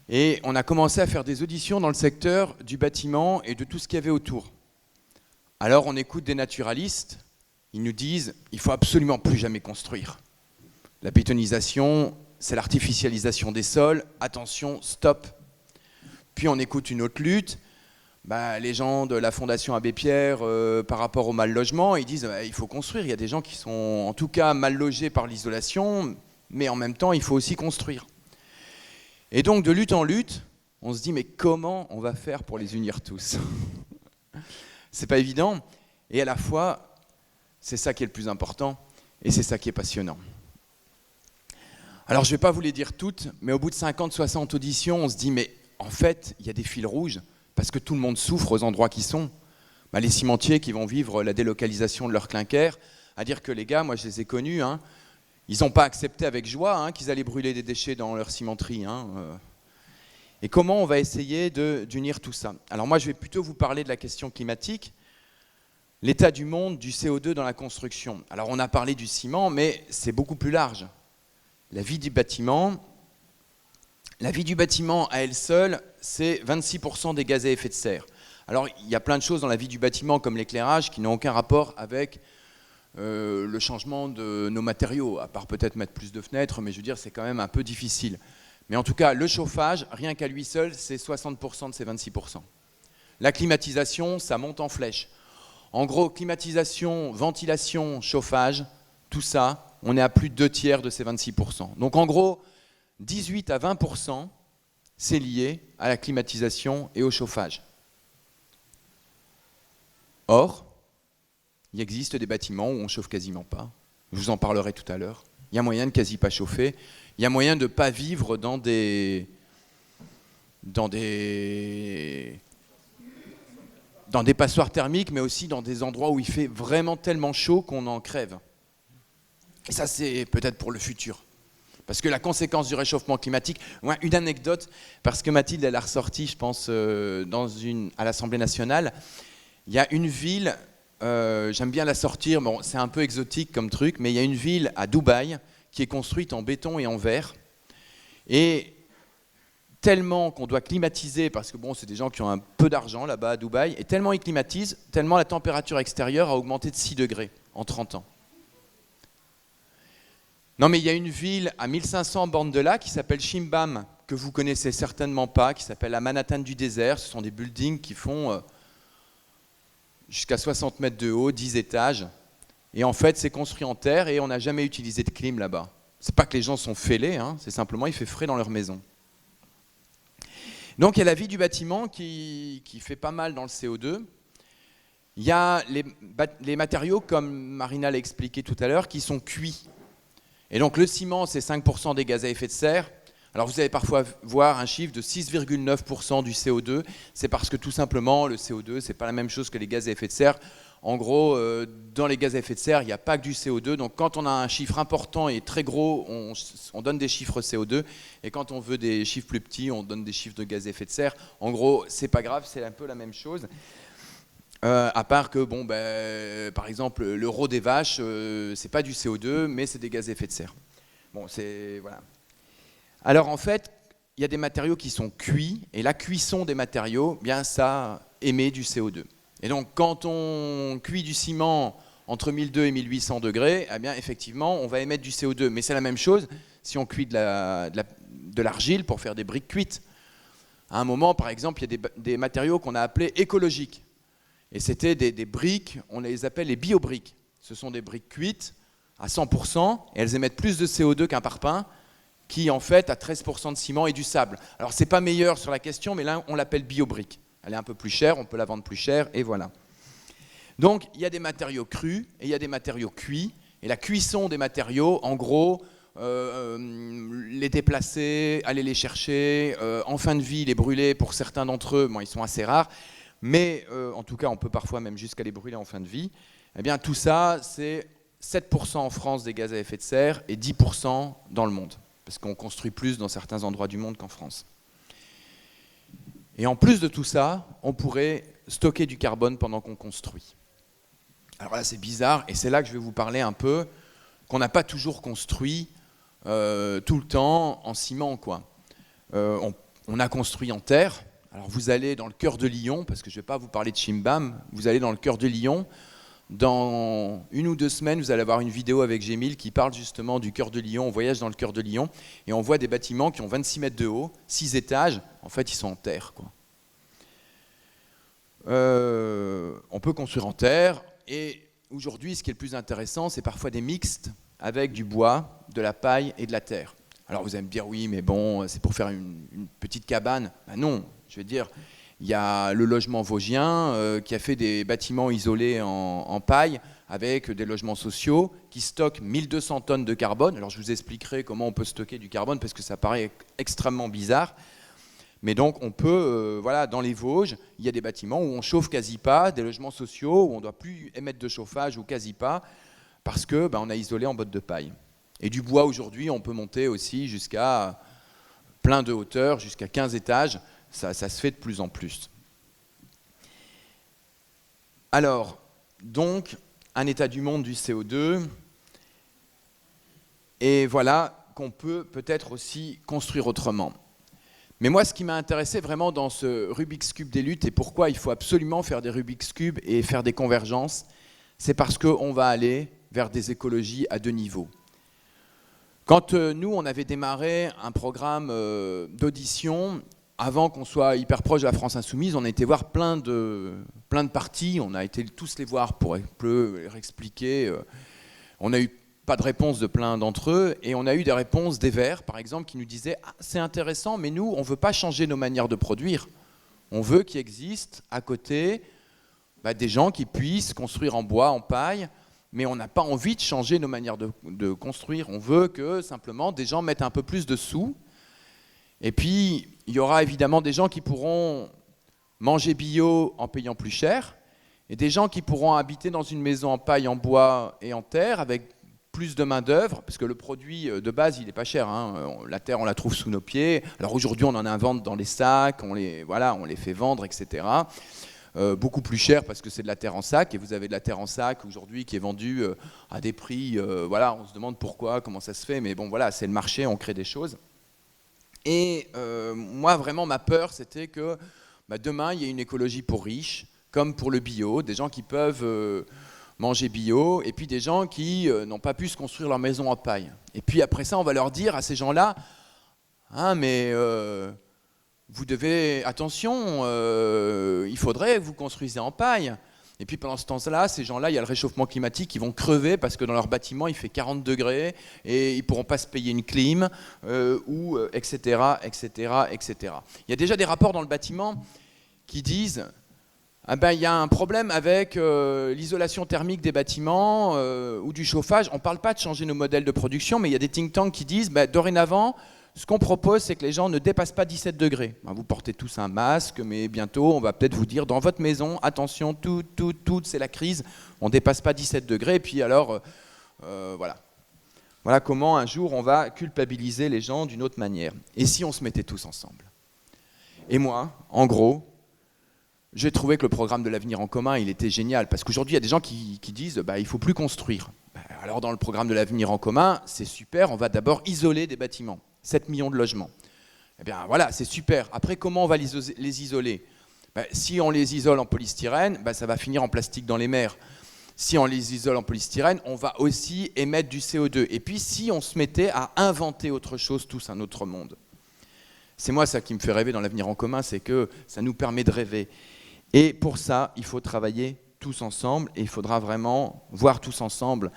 Et on a commencé à faire des auditions dans le secteur du bâtiment et de tout ce qu'il y avait autour. Alors on écoute des naturalistes, ils nous disent il faut absolument plus jamais construire. La bétonisation, c'est l'artificialisation des sols, attention, stop. Puis on écoute une autre lutte, les gens de la Fondation Abbé Pierre par rapport au mal logement, ils disent il faut construire, il y a des gens qui sont en tout cas mal logés par l'isolation, mais en même temps il faut aussi construire. Et donc de lutte en lutte, on se dit mais comment on va faire pour les unir tous? C'est pas évident, et à la fois, c'est ça qui est le plus important, et c'est ça qui est passionnant. Alors je ne vais pas vous les dire toutes, mais au bout de 50-60 auditions, on se dit mais en fait, il y a des fils rouges, parce que tout le monde souffre aux endroits qui sont. Bah, les cimentiers qui vont vivre la délocalisation de leur clinker, à dire que les gars, moi je les ai connus, hein, ils n'ont pas accepté avec joie hein, qu'ils allaient brûler des déchets dans leur cimenterie. Hein, Et comment on va essayer d'unir tout ça? Alors moi je vais plutôt vous parler de la question climatique, l'état du monde, du CO2 dans la construction. Alors on a parlé du ciment, mais c'est beaucoup plus large. La vie du bâtiment à elle seule, c'est 26% des gaz à effet de serre. Alors il y a plein de choses dans la vie du bâtiment, comme l'éclairage, qui n'ont aucun rapport avec le changement de nos matériaux, à part peut-être mettre plus de fenêtres, mais je veux dire, c'est quand même un peu difficile. Mais en tout cas, le chauffage, rien qu'à lui seul, c'est 60% de ces 26%. La climatisation, ça monte en flèche. En gros, climatisation, ventilation, chauffage, tout ça, on est à plus de 2/3 de ces 26%. Donc en gros, 18 à 20%, c'est lié à la climatisation et au chauffage. Or, il existe des bâtiments où on ne chauffe quasiment pas. Je vous en parlerai tout à l'heure. Il y a moyen de quasi pas chauffer. Il y a moyen de ne pas vivre dans des passoires thermiques, mais aussi dans des endroits où il fait vraiment tellement chaud qu'on en crève. Et ça, c'est peut-être pour le futur. Parce que la conséquence du réchauffement climatique, une anecdote, parce que Mathilde, elle a ressorti, je pense, à l'Assemblée nationale, il y a une ville, j'aime bien la sortir, bon, c'est un peu exotique comme truc, mais il y a une ville à Dubaï qui est construite en béton et en verre. Et tellement qu'on doit climatiser, parce que bon, c'est des gens qui ont un peu d'argent là-bas à Dubaï, et tellement ils climatisent, tellement la température extérieure a augmenté de 6 degrés en 30 ans. Non mais il y a une ville à 1500 bornes de là qui s'appelle Shimbam, que vous connaissez certainement pas, qui s'appelle la Manhattan du désert. Ce sont des buildings qui font jusqu'à 60 mètres de haut, 10 étages. Et en fait, c'est construit en terre et on n'a jamais utilisé de clim là-bas. C'est pas que les gens sont fêlés, hein, c'est simplement il fait frais dans leur maison. Donc il y a la vie du bâtiment qui fait pas mal dans le CO2. Il y a les matériaux, comme Marina l'a expliqué tout à l'heure, qui sont cuits. Et donc le ciment, c'est 5% des gaz à effet de serre. Alors vous allez parfois voir un chiffre de 6,9% du CO2. C'est parce que tout simplement, le CO2, c'est pas la même chose que les gaz à effet de serre. En gros, dans les gaz à effet de serre, il n'y a pas que du CO2. Donc quand on a un chiffre important et très gros, on donne des chiffres CO2. Et quand on veut des chiffres plus petits, on donne des chiffres de gaz à effet de serre. En gros, c'est pas grave, c'est un peu la même chose. À part que, bon, par exemple, le rot des vaches, c'est pas du CO2, mais c'est des gaz à effet de serre. Bon, c'est... Voilà. Alors, en fait, il y a des matériaux qui sont cuits, et la cuisson des matériaux, bien, ça émet du CO2. Et donc, quand on cuit du ciment entre 1200 et 1800 degrés, eh bien, effectivement, on va émettre du CO2. Mais c'est la même chose si on cuit de l'argile pour faire des briques cuites. À un moment, par exemple, il y a des matériaux qu'on a appelés écologiques. Et c'était des briques, on les appelle les biobriques. Ce sont des briques cuites à 100%, et elles émettent plus de CO2 qu'un parpaing, qui en fait a 13% de ciment et du sable. Alors c'est pas meilleur sur la question, mais là on l'appelle biobrique. Elle est un peu plus chère, on peut la vendre plus cher, et voilà. Donc il y a des matériaux crus, et il y a des matériaux cuits, et la cuisson des matériaux, en gros, les déplacer, aller les chercher, en fin de vie les brûler, pour certains d'entre eux, bon, ils sont assez rares, mais en tout cas, on peut parfois même jusqu'à les brûler en fin de vie. Eh bien, tout ça, c'est 7% en France des gaz à effet de serre et 10% dans le monde, parce qu'on construit plus dans certains endroits du monde qu'en France. Et en plus de tout ça, on pourrait stocker du carbone pendant qu'on construit. Alors là, c'est bizarre, et c'est là que je vais vous parler un peu qu'on n'a pas toujours construit tout le temps en ciment, quoi. On a construit en terre. Alors vous allez dans le cœur de Lyon, parce que je ne vais pas vous parler de Shimbam, vous allez dans le cœur de Lyon. Dans 1 ou 2 semaines, vous allez avoir une vidéo avec Gémile qui parle justement du cœur de Lyon. On voyage dans le cœur de Lyon et on voit des bâtiments qui ont 26 mètres de haut, 6 étages. En fait, ils sont en terre, quoi. On peut construire en terre et aujourd'hui, ce qui est le plus intéressant, c'est parfois des mixtes avec du bois, de la paille et de la terre. Alors vous allez me dire, oui, mais bon, c'est pour faire une petite cabane. Ben non, je vais dire, il y a le logement vosgien qui a fait des bâtiments isolés en paille avec des logements sociaux qui stockent 1200 tonnes de carbone. Alors je vous expliquerai comment on peut stocker du carbone parce que ça paraît extrêmement bizarre. Mais donc on peut, voilà, dans les Vosges, il y a des bâtiments où on chauffe quasi pas, des logements sociaux où on ne doit plus émettre de chauffage ou quasi pas, parce que on a isolé en bottes de paille. Et du bois aujourd'hui, on peut monter aussi jusqu'à plein de hauteur, jusqu'à 15 étages, ça se fait de plus en plus. Alors, donc, un état du monde du CO2, et voilà qu'on peut peut-être aussi construire autrement. Mais moi, ce qui m'a intéressé vraiment dans ce Rubik's Cube des luttes et pourquoi il faut absolument faire des Rubik's Cube et faire des convergences, c'est parce qu'on va aller vers des écologies à 2 niveaux. Quand nous, on avait démarré un programme d'audition, avant qu'on soit hyper proche de la France Insoumise, on a été voir plein de partis, on a été tous les voir pour leur expliquer. On n'a eu pas de réponse de plein d'entre eux, et on a eu des réponses des Verts, par exemple, qui nous disaient « Ah, c'est intéressant, mais nous, on ne veut pas changer nos manières de produire. On veut qu'il existe à côté des gens qui puissent construire en bois, en paille, mais on n'a pas envie de changer nos manières de construire. On veut que, simplement, des gens mettent un peu plus de sous. Et puis, il y aura évidemment des gens qui pourront manger bio en payant plus cher, et des gens qui pourront habiter dans une maison en paille, en bois et en terre, avec plus de main-d'œuvre, parce que le produit de base, il n'est pas cher. Hein. La terre, on la trouve sous nos pieds. Alors aujourd'hui, on en invente dans les sacs, on les fait vendre, etc. Beaucoup plus cher parce que c'est de la terre en sac, et vous avez de la terre en sac aujourd'hui qui est vendue à des prix, on se demande pourquoi, comment ça se fait, mais bon, voilà, c'est le marché, on crée des choses. Et moi, vraiment, ma peur, c'était que demain, il y ait une écologie pour riches, comme pour le bio, des gens qui peuvent manger bio, et puis des gens qui n'ont pas pu se construire leur maison en paille. Et puis après ça, on va leur dire à ces gens-là, ah mais vous devez, attention, il faudrait que vous construisez en paille. Et puis pendant ce temps-là, ces gens-là, il y a le réchauffement climatique, ils vont crever parce que dans leur bâtiment, il fait 40 degrés et ils ne pourront pas se payer une clim, etc., etc., etc. Il y a déjà des rapports dans le bâtiment qui disent il y a un problème avec l'isolation thermique des bâtiments ou du chauffage. On ne parle pas de changer nos modèles de production, mais il y a des think tanks qui disent dorénavant, ce qu'on propose, c'est que les gens ne dépassent pas 17 degrés. Vous portez tous un masque, mais bientôt, on va peut-être vous dire, dans votre maison, attention, tout, c'est la crise, on ne dépasse pas 17 degrés. Et puis alors, voilà. Voilà comment un jour, on va culpabiliser les gens d'une autre manière. Et si on se mettait tous ensemble? Et moi, en gros, j'ai trouvé que le programme de l'avenir en commun, il était génial. Parce qu'aujourd'hui, il y a des gens qui disent, il ne faut plus construire. Alors dans le programme de l'avenir en commun, c'est super, on va d'abord isoler des bâtiments. 7 millions de logements. Eh bien voilà, c'est super. Après, comment on va les isoler? Si on les isole en polystyrène, ça va finir en plastique dans les mers. Si on les isole en polystyrène, on va aussi émettre du CO2. Et puis si on se mettait à inventer autre chose, tous un autre monde. C'est moi ça qui me fait rêver dans l'avenir en commun, c'est que ça nous permet de rêver. Et pour ça, il faut travailler tous ensemble, et il faudra vraiment voir tous ensemble.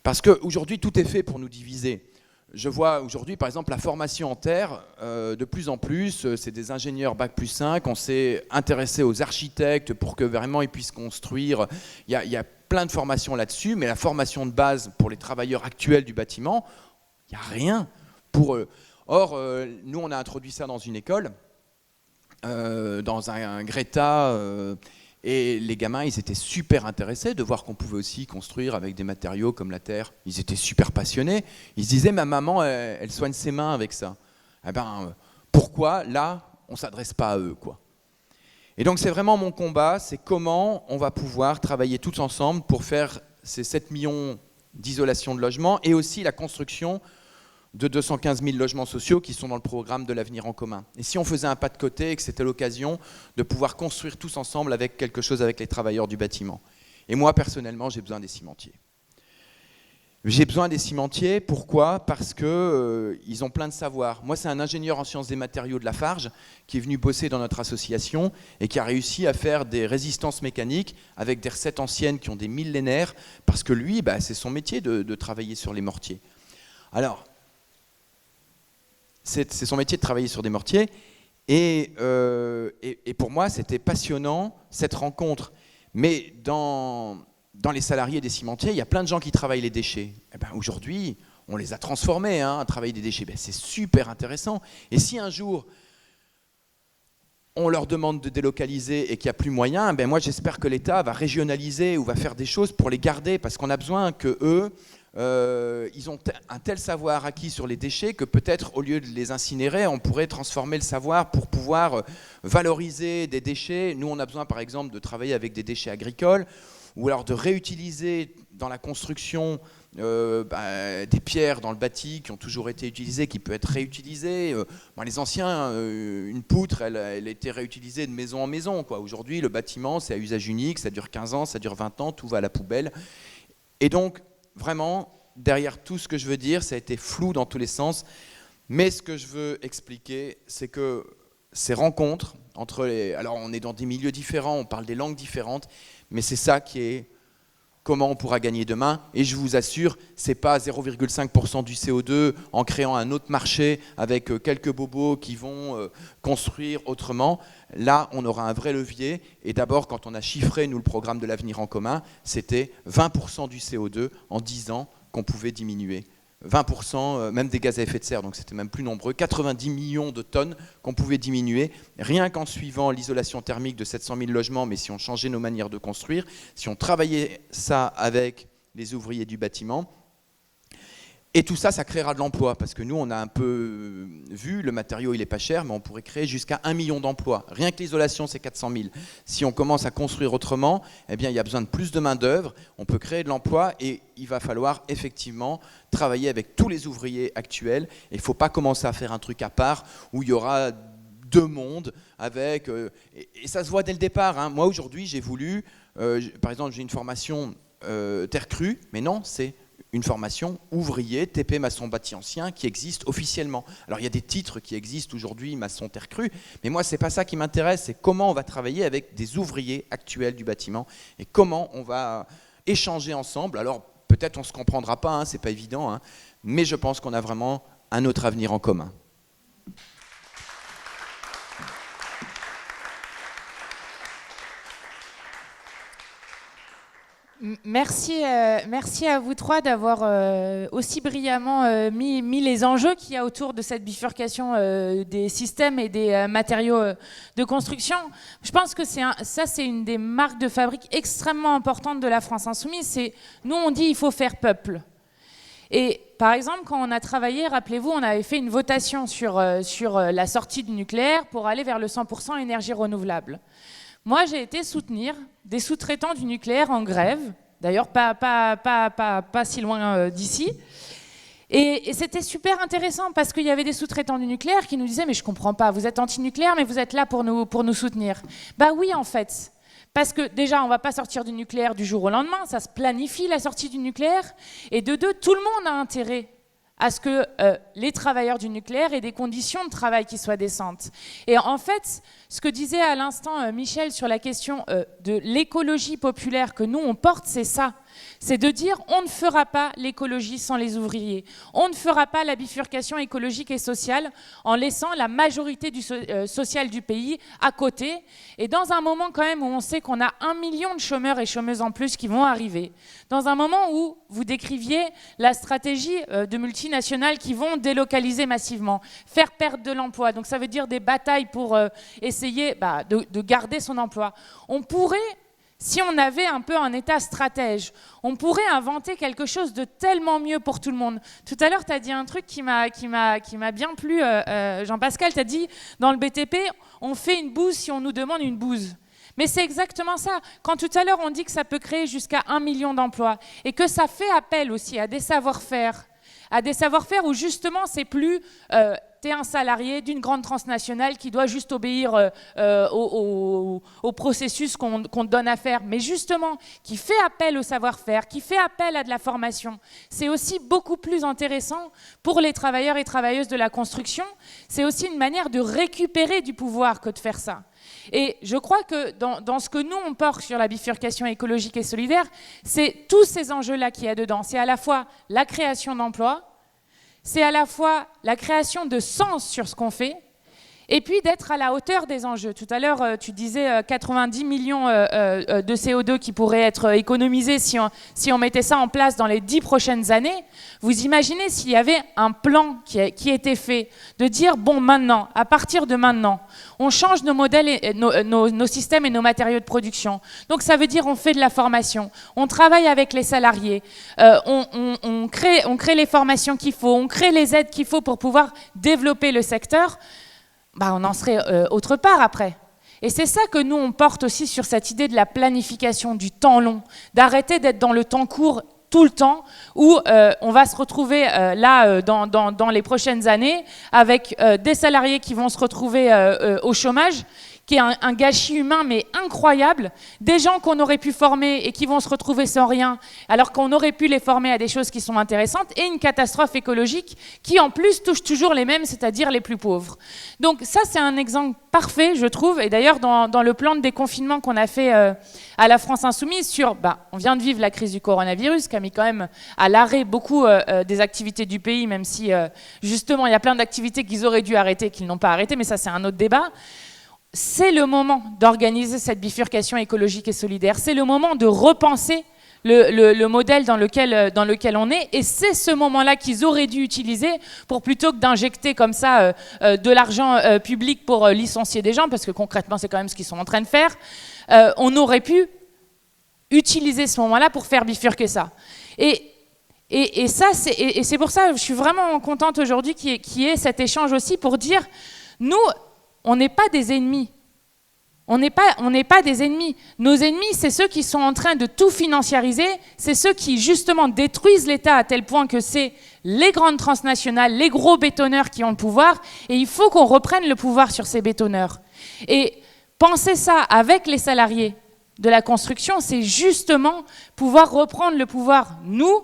Parce qu'aujourd'hui, tout est fait pour nous diviser. Je vois aujourd'hui, par exemple, la formation en terre, de plus en plus, c'est des ingénieurs Bac+5, on s'est intéressé aux architectes pour que vraiment ils puissent construire. Il y a plein de formations là-dessus, mais la formation de base pour les travailleurs actuels du bâtiment, il n'y a rien pour eux. Or, nous, on a introduit ça dans une école, dans un Greta, et les gamins, ils étaient super intéressés de voir qu'on pouvait aussi construire avec des matériaux comme la terre. Ils étaient super passionnés. Ils se disaient, ma maman, elle soigne ses mains avec ça. Eh ben, pourquoi, là, on ne s'adresse pas à eux, quoi. Et donc, c'est vraiment mon combat, c'est comment on va pouvoir travailler tous ensemble pour faire ces 7 millions d'isolation de logements et aussi la construction de 215 000 logements sociaux qui sont dans le programme de l'avenir en commun. Et si on faisait un pas de côté et que c'était l'occasion de pouvoir construire tous ensemble avec quelque chose avec les travailleurs du bâtiment. Et moi, personnellement, j'ai besoin des cimentiers. J'ai besoin des cimentiers, pourquoi? Parce qu'ils ont plein de savoir. Moi, c'est un ingénieur en sciences des matériaux de Lafarge qui est venu bosser dans notre association et qui a réussi à faire des résistances mécaniques avec des recettes anciennes qui ont des millénaires, parce que lui, c'est son métier de travailler sur les mortiers. Alors, c'est son métier de travailler sur des mortiers. Et pour moi, c'était passionnant, cette rencontre. Mais dans les salariés des cimentiers, il y a plein de gens qui travaillent les déchets. Eh ben, aujourd'hui, on les a transformés à travailler des déchets. Ben, c'est super intéressant. Et si un jour, on leur demande de délocaliser et qu'il n'y a plus moyen, ben moi j'espère que l'État va régionaliser ou va faire des choses pour les garder, parce qu'on a besoin qu'eux, ils ont un tel savoir acquis sur les déchets que peut-être au lieu de les incinérer, on pourrait transformer le savoir pour pouvoir valoriser des déchets. Nous, on a besoin par exemple de travailler avec des déchets agricoles, ou alors de réutiliser dans la construction des pierres dans le bâti qui ont toujours été utilisées, qui peuvent être réutilisées. Les anciens, une poutre, elle était réutilisée de maison en maison, quoi. Aujourd'hui, le bâtiment, c'est à usage unique, ça dure 15 ans, ça dure 20 ans, tout va à la poubelle. Et donc, vraiment, derrière tout ce que je veux dire, ça a été flou dans tous les sens. Mais ce que je veux expliquer, c'est que ces rencontres entre les... Alors, on est dans des milieux différents, on parle des langues différentes, mais c'est ça qui est comment on pourra gagner demain. Et je vous assure, ce n'est pas 0,5% du CO2 en créant un autre marché avec quelques bobos qui vont construire autrement. Là, on aura un vrai levier. Et d'abord, quand on a chiffré, nous, le programme de l'avenir en commun, c'était 20% du CO2 en 10 ans qu'on pouvait diminuer. 20% même des gaz à effet de serre, donc c'était même plus nombreux, 90 millions de tonnes qu'on pouvait diminuer, rien qu'en suivant l'isolation thermique de 700 000 logements, mais si on changeait nos manières de construire, si on travaillait ça avec les ouvriers du bâtiment. Et tout ça, ça créera de l'emploi, parce que nous, on a un peu vu, le matériau, il n'est pas cher, mais on pourrait créer jusqu'à 1 million d'emplois. Rien que l'isolation, c'est 400 000. Si on commence à construire autrement, eh bien, il y a besoin de plus de main-d'œuvre, on peut créer de l'emploi, et il va falloir effectivement travailler avec tous les ouvriers actuels. Et il ne faut pas commencer à faire un truc à part, où il y aura deux mondes, avec... et ça se voit dès le départ. Moi, aujourd'hui, j'ai voulu... par exemple, j'ai une formation terre crue, mais non, c'est... une formation ouvrier, TP maçon bâti ancien, qui existe officiellement. Alors il y a des titres qui existent aujourd'hui, maçon terre crue, mais moi c'est pas ça qui m'intéresse, c'est comment on va travailler avec des ouvriers actuels du bâtiment et comment on va échanger ensemble. Alors peut-être on se comprendra pas, c'est pas évident, mais je pense qu'on a vraiment un autre avenir en commun. Merci à vous trois d'avoir aussi brillamment mis les enjeux qu'il y a autour de cette bifurcation des systèmes et des matériaux de construction. Je pense que c'est une des marques de fabrique extrêmement importantes de la France insoumise. Nous, on dit il faut faire peuple. Et par exemple, quand on a travaillé, rappelez-vous, on avait fait une votation sur la sortie du nucléaire pour aller vers le 100% énergie renouvelable. Moi, j'ai été soutenir des sous-traitants du nucléaire en grève, d'ailleurs pas si loin d'ici. Et c'était super intéressant parce qu'il y avait des sous-traitants du nucléaire qui nous disaient « mais je comprends pas, vous êtes anti-nucléaire, mais vous êtes là pour nous soutenir ». Bah oui, en fait. Parce que déjà, on ne va pas sortir du nucléaire du jour au lendemain, ça se planifie la sortie du nucléaire. Et de deux, tout le monde a intérêt à ce que les travailleurs du nucléaire aient des conditions de travail qui soient décentes. Et en fait, ce que disait à l'instant Michel sur la question de l'écologie populaire que nous, on porte, c'est ça. C'est de dire on ne fera pas l'écologie sans les ouvriers. On ne fera pas la bifurcation écologique et sociale en laissant la majorité sociale du pays à côté. Et dans un moment quand même où on sait qu'on a 1 million de chômeurs et chômeuses en plus qui vont arriver, dans un moment où vous décriviez la stratégie de multinationales qui vont délocaliser massivement, faire perdre de l'emploi, donc ça veut dire des batailles pour essayer de garder son emploi. On pourrait... Si on avait un peu un État stratège, on pourrait inventer quelque chose de tellement mieux pour tout le monde. Tout à l'heure, tu as dit un truc qui m'a bien plu, Jean-Pascal, tu as dit, dans le BTP, on fait une bouse si on nous demande une bouse. Mais c'est exactement ça. Quand tout à l'heure, on dit que ça peut créer jusqu'à 1 million d'emplois et que ça fait appel aussi à des savoir-faire où justement, c'est plus... tu es un salarié d'une grande transnationale qui doit juste obéir au processus qu'on te donne à faire, mais justement, qui fait appel au savoir-faire, qui fait appel à de la formation. C'est aussi beaucoup plus intéressant pour les travailleurs et travailleuses de la construction. C'est aussi une manière de récupérer du pouvoir que de faire ça. Et je crois que dans ce que nous, on porte sur la bifurcation écologique et solidaire, c'est tous ces enjeux-là qu'il y a dedans. C'est à la fois la création d'emplois, c'est à la fois la création de sens sur ce qu'on fait, et puis d'être à la hauteur des enjeux. Tout à l'heure, tu disais 90 millions de CO2 qui pourraient être économisés si on mettait ça en place dans les 10 prochaines années. Vous imaginez s'il y avait un plan qui était fait, de dire, bon, maintenant, à partir de maintenant, on change nos modèles, et nos systèmes et nos matériaux de production. Donc ça veut dire on fait de la formation, on travaille avec les salariés, on crée les formations qu'il faut, on crée les aides qu'il faut pour pouvoir développer le secteur. Bah, on en serait autre part après. Et c'est ça que nous, on porte aussi sur cette idée de la planification du temps long, d'arrêter d'être dans le temps court tout le temps, où on va se retrouver dans les prochaines années avec des salariés qui vont se retrouver au chômage, qui est un gâchis humain mais incroyable, des gens qu'on aurait pu former et qui vont se retrouver sans rien, alors qu'on aurait pu les former à des choses qui sont intéressantes, et une catastrophe écologique qui en plus touche toujours les mêmes, c'est-à-dire les plus pauvres. Donc ça, c'est un exemple parfait, je trouve, et d'ailleurs dans le plan de déconfinement qu'on a fait à la France Insoumise sur, on vient de vivre la crise du coronavirus, qui a mis quand même à l'arrêt beaucoup des activités du pays, même si justement il y a plein d'activités qu'ils auraient dû arrêter, qu'ils n'ont pas arrêtées, mais ça c'est un autre débat. C'est le moment d'organiser cette bifurcation écologique et solidaire. C'est le moment de repenser le modèle dans lequel on est. Et c'est ce moment-là qu'ils auraient dû utiliser pour, plutôt que d'injecter comme ça de l'argent public pour licencier des gens, parce que concrètement, c'est quand même ce qu'ils sont en train de faire, on aurait pu utiliser ce moment-là pour faire bifurquer ça. Et c'est pour ça que je suis vraiment contente aujourd'hui qu'il y ait cet échange aussi pour dire, nous, on n'est pas des ennemis. On n'est pas des ennemis. Nos ennemis, c'est ceux qui sont en train de tout financiariser, c'est ceux qui, justement, détruisent l'État à tel point que c'est les grandes transnationales, les gros bétonneurs qui ont le pouvoir, et il faut qu'on reprenne le pouvoir sur ces bétonneurs. Et penser ça avec les salariés de la construction, c'est justement pouvoir reprendre le pouvoir, nous,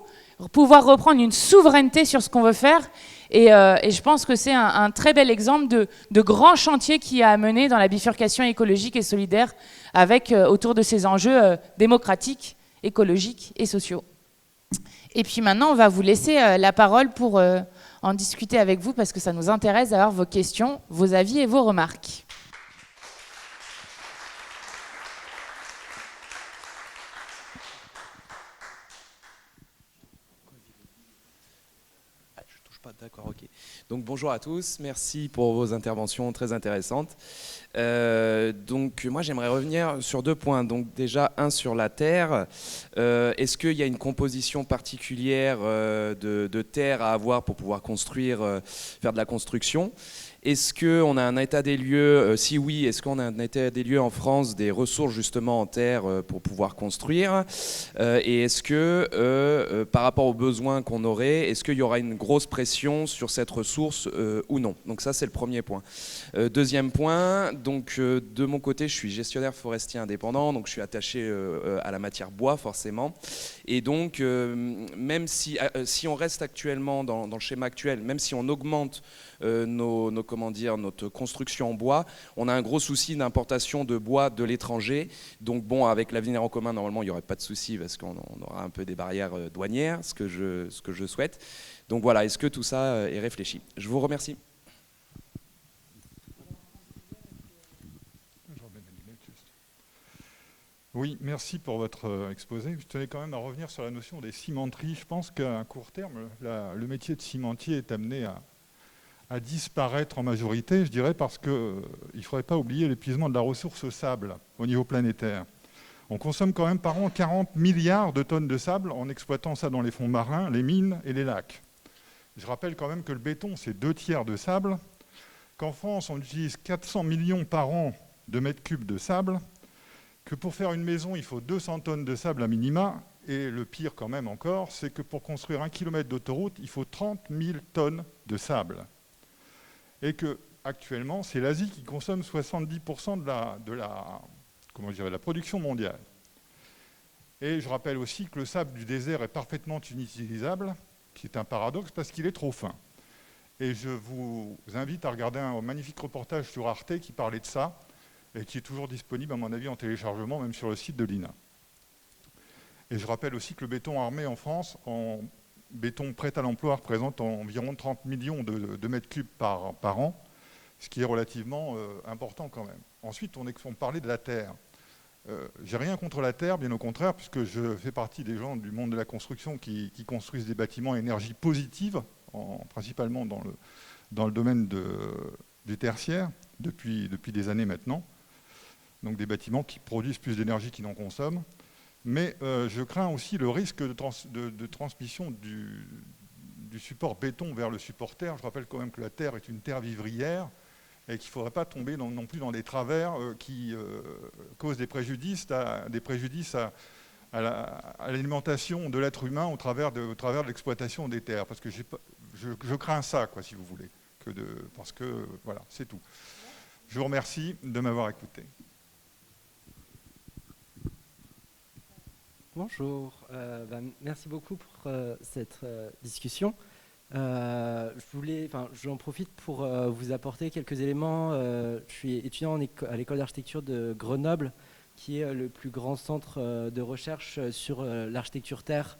pouvoir reprendre une souveraineté sur ce qu'on veut faire. Et je pense que c'est un très bel exemple de grand chantier qui a mené dans la bifurcation écologique et solidaire avec autour de ces enjeux démocratiques, écologiques et sociaux. Et puis maintenant, on va vous laisser la parole pour en discuter avec vous parce que ça nous intéresse d'avoir vos questions, vos avis et vos remarques. D'accord, ok. Donc bonjour à tous, merci pour vos interventions très intéressantes. Donc moi j'aimerais revenir sur 2 points. Donc déjà un sur la terre. Est-ce qu'il y a une composition particulière de terre à avoir pour pouvoir construire, faire de la construction ? Est-ce qu'on a un état des lieux, si oui, est-ce qu'on a un état des lieux en France des ressources justement en terre pour pouvoir construire et est-ce que par rapport aux besoins qu'on aurait, est-ce qu'il y aura une grosse pression sur cette ressource ou non? Donc ça c'est le premier point. Deuxième point, donc de mon côté je suis gestionnaire forestier indépendant, donc je suis attaché à la matière bois forcément. Et donc même si on reste actuellement dans le schéma actuel, même si on augmente notre construction en bois, on a un gros souci d'importation de bois de l'étranger. Donc bon, avec l'avenir en commun, normalement, il n'y aurait pas de souci parce qu'on aura un peu des barrières douanières, ce que je souhaite. Donc voilà, est-ce que tout ça est réfléchi? Je vous remercie. Oui, merci pour votre exposé. Je tenais quand même à revenir sur la notion des cimenteries. Je pense qu'à court terme, le métier de cimentier est amené à disparaître en majorité, je dirais, parce qu'il ne faudrait pas oublier l'épuisement de la ressource sable au niveau planétaire. On consomme quand même par an 40 milliards de tonnes de sable en exploitant ça dans les fonds marins, les mines et les lacs. Je rappelle quand même que le béton, c'est 2/3 de sable, qu'en France, on utilise 400 millions par an de mètres cubes de sable, que pour faire une maison, il faut 200 tonnes de sable à minima, et le pire quand même encore, c'est que pour construire 1 kilomètre d'autoroute, il faut 30 000 tonnes de sable. Et qu'actuellement, c'est l'Asie qui consomme 70% de la production mondiale. Et je rappelle aussi que le sable du désert est parfaitement inutilisable, qui est un paradoxe parce qu'il est trop fin. Et je vous invite à regarder un magnifique reportage sur Arte qui parlait de ça, et qui est toujours disponible, à mon avis, en téléchargement, même sur le site de l'INA. Et je rappelle aussi que le béton armé en France, béton prêt à l'emploi représente environ 30 millions de mètres cubes par an, ce qui est relativement important quand même. Ensuite, on parlait de la terre. J'ai rien contre la terre, bien au contraire, puisque je fais partie des gens du monde de la construction qui construisent des bâtiments à énergie positive, principalement dans le domaine du tertiaire, depuis des années maintenant. Donc des bâtiments qui produisent plus d'énergie qu'ils n'en consomment. Mais je crains aussi le risque de transmission du support béton vers le support terre. Je rappelle quand même que la terre est une terre vivrière et qu'il ne faudrait pas tomber non plus dans des travers qui causent des préjudices à l'alimentation de l'être humain au travers de l'exploitation des terres. Parce que je crains ça, quoi, si vous voulez. Parce que, voilà, c'est tout. Je vous remercie de m'avoir écouté. Bonjour, merci beaucoup pour cette discussion. J'en profite pour vous apporter quelques éléments. Je suis étudiant à l'école d'architecture de Grenoble, qui est le plus grand centre de recherche sur l'architecture terre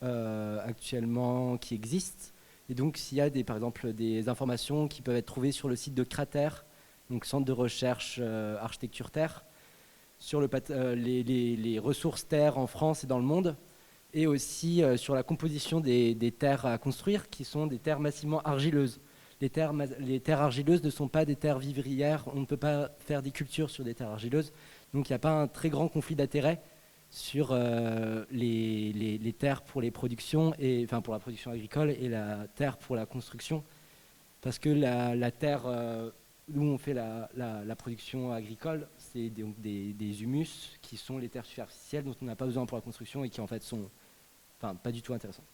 actuellement qui existe. Et donc, s'il y a par exemple des informations qui peuvent être trouvées sur le site de Cratère, donc centre de recherche architecture terre, sur les ressources terres en France et dans le monde, et aussi sur la composition des terres à construire, qui sont des terres massivement argileuses. Les terres argileuses ne sont pas des terres vivrières, on ne peut pas faire des cultures sur des terres argileuses, donc il n'y a pas un très grand conflit d'intérêt sur les terres pour les productions, pour la production agricole, et la terre pour la construction, parce que la terre où on fait la production agricole, c'est des humus qui sont les terres superficielles dont on n'a pas besoin pour la construction et qui en fait sont pas du tout intéressantes.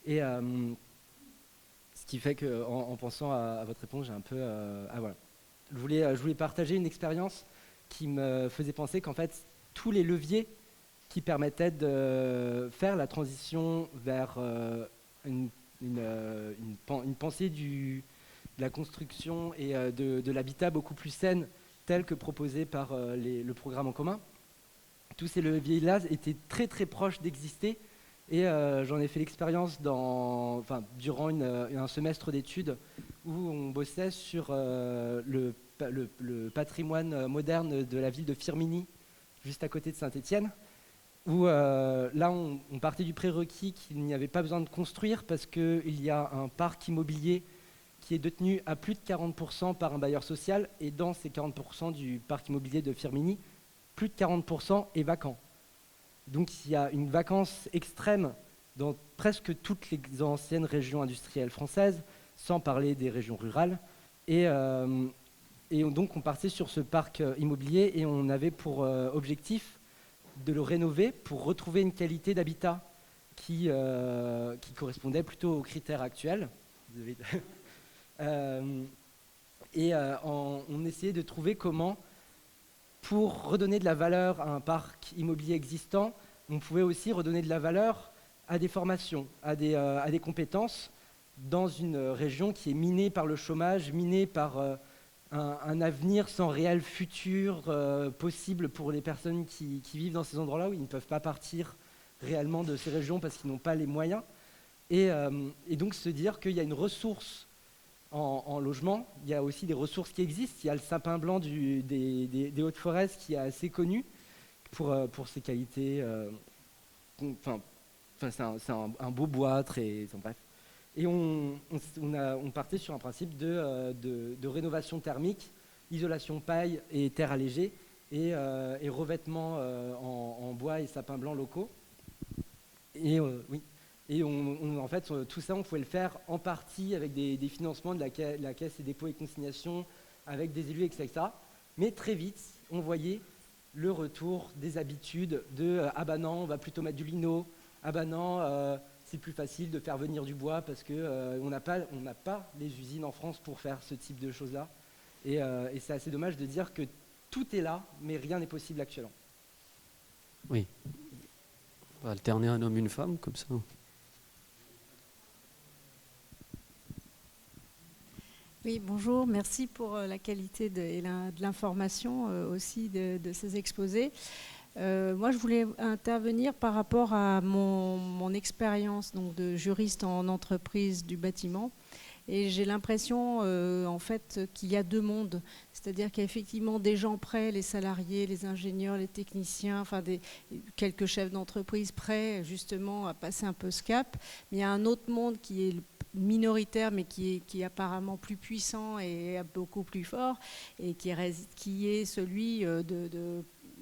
Et ce qui fait qu'en pensant à votre réponse, j'ai un peu... voilà. Je voulais partager une expérience qui me faisait penser qu'en fait, tous les leviers qui permettaient de faire la transition vers une pensée de la construction et de l'habitat beaucoup plus saine, tel que proposé par le programme en commun, tous ces leviers-là étaient très très proches d'exister, et j'en ai fait l'expérience durant un semestre d'études où on bossait sur le patrimoine moderne de la ville de Firminy, juste à côté de Saint-Étienne, où là on partait du prérequis qu'il n'y avait pas besoin de construire parce qu'il y a un parc immobilier qui est détenu à plus de 40% par un bailleur social, et dans ces 40% du parc immobilier de Firminy, plus de 40% est vacant. Donc il y a une vacance extrême dans presque toutes les anciennes régions industrielles françaises, sans parler des régions rurales. Et donc on partait sur ce parc immobilier et on avait pour objectif de le rénover pour retrouver une qualité d'habitat qui correspondait plutôt aux critères actuels. On essayait de trouver comment, pour redonner de la valeur à un parc immobilier existant, on pouvait aussi redonner de la valeur à des formations, à des compétences dans une région qui est minée par le chômage, minée par un avenir sans réel futur possible pour les personnes qui vivent dans ces endroits-là, où ils ne peuvent pas partir réellement de ces régions parce qu'ils n'ont pas les moyens. Et donc se dire qu'il y a une ressource en logement, il y a aussi des ressources qui existent. Il y a le sapin blanc des Hauts-de-Forez qui est assez connu pour ses qualités. C'est un beau bois, bref. Et on partait sur un principe de rénovation thermique, isolation paille et terre allégée, et revêtement en bois et sapin blanc locaux. Et oui. Et en fait, tout ça, on pouvait le faire en partie avec des financements de la Caisse des dépôts et consignations, avec des élus, etc. Mais très vite, on voyait le retour des habitudes de « Ah bah non, on va plutôt mettre du lino. Ah bah non, c'est plus facile de faire venir du bois parce qu'on n'a pas les usines en France pour faire ce type de choses-là. » Et c'est assez dommage de dire que tout est là, mais rien n'est possible actuellement. Oui. On va alterner un homme, une femme, comme ça. Oui, bonjour, merci pour la qualité de l'information aussi de ces exposés. Moi, je voulais intervenir par rapport à mon expérience donc, de juriste en entreprise du bâtiment. Et j'ai l'impression, en fait, qu'il y a deux mondes. C'est-à-dire qu'il y a effectivement des gens prêts, les salariés, les ingénieurs, les techniciens, enfin quelques chefs d'entreprise prêts justement à passer un peu ce cap. Mais il y a un autre monde qui est minoritaire, mais qui est apparemment plus puissant et beaucoup plus fort, et qui est celui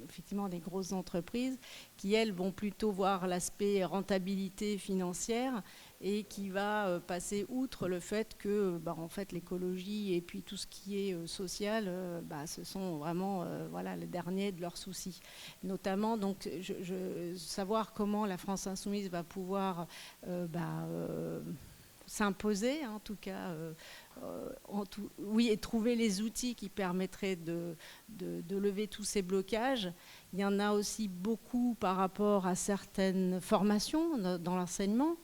effectivement des grosses entreprises qui, elles, vont plutôt voir l'aspect rentabilité financière et qui va passer outre le fait que en fait, l'écologie et puis tout ce qui est social, ce sont vraiment voilà, les derniers de leurs soucis. Notamment, donc, savoir comment la France Insoumise va pouvoir s'imposer, en tout cas, et trouver les outils qui permettraient de lever tous ces blocages. Il y en a aussi beaucoup par rapport à certaines formations dans l'enseignement,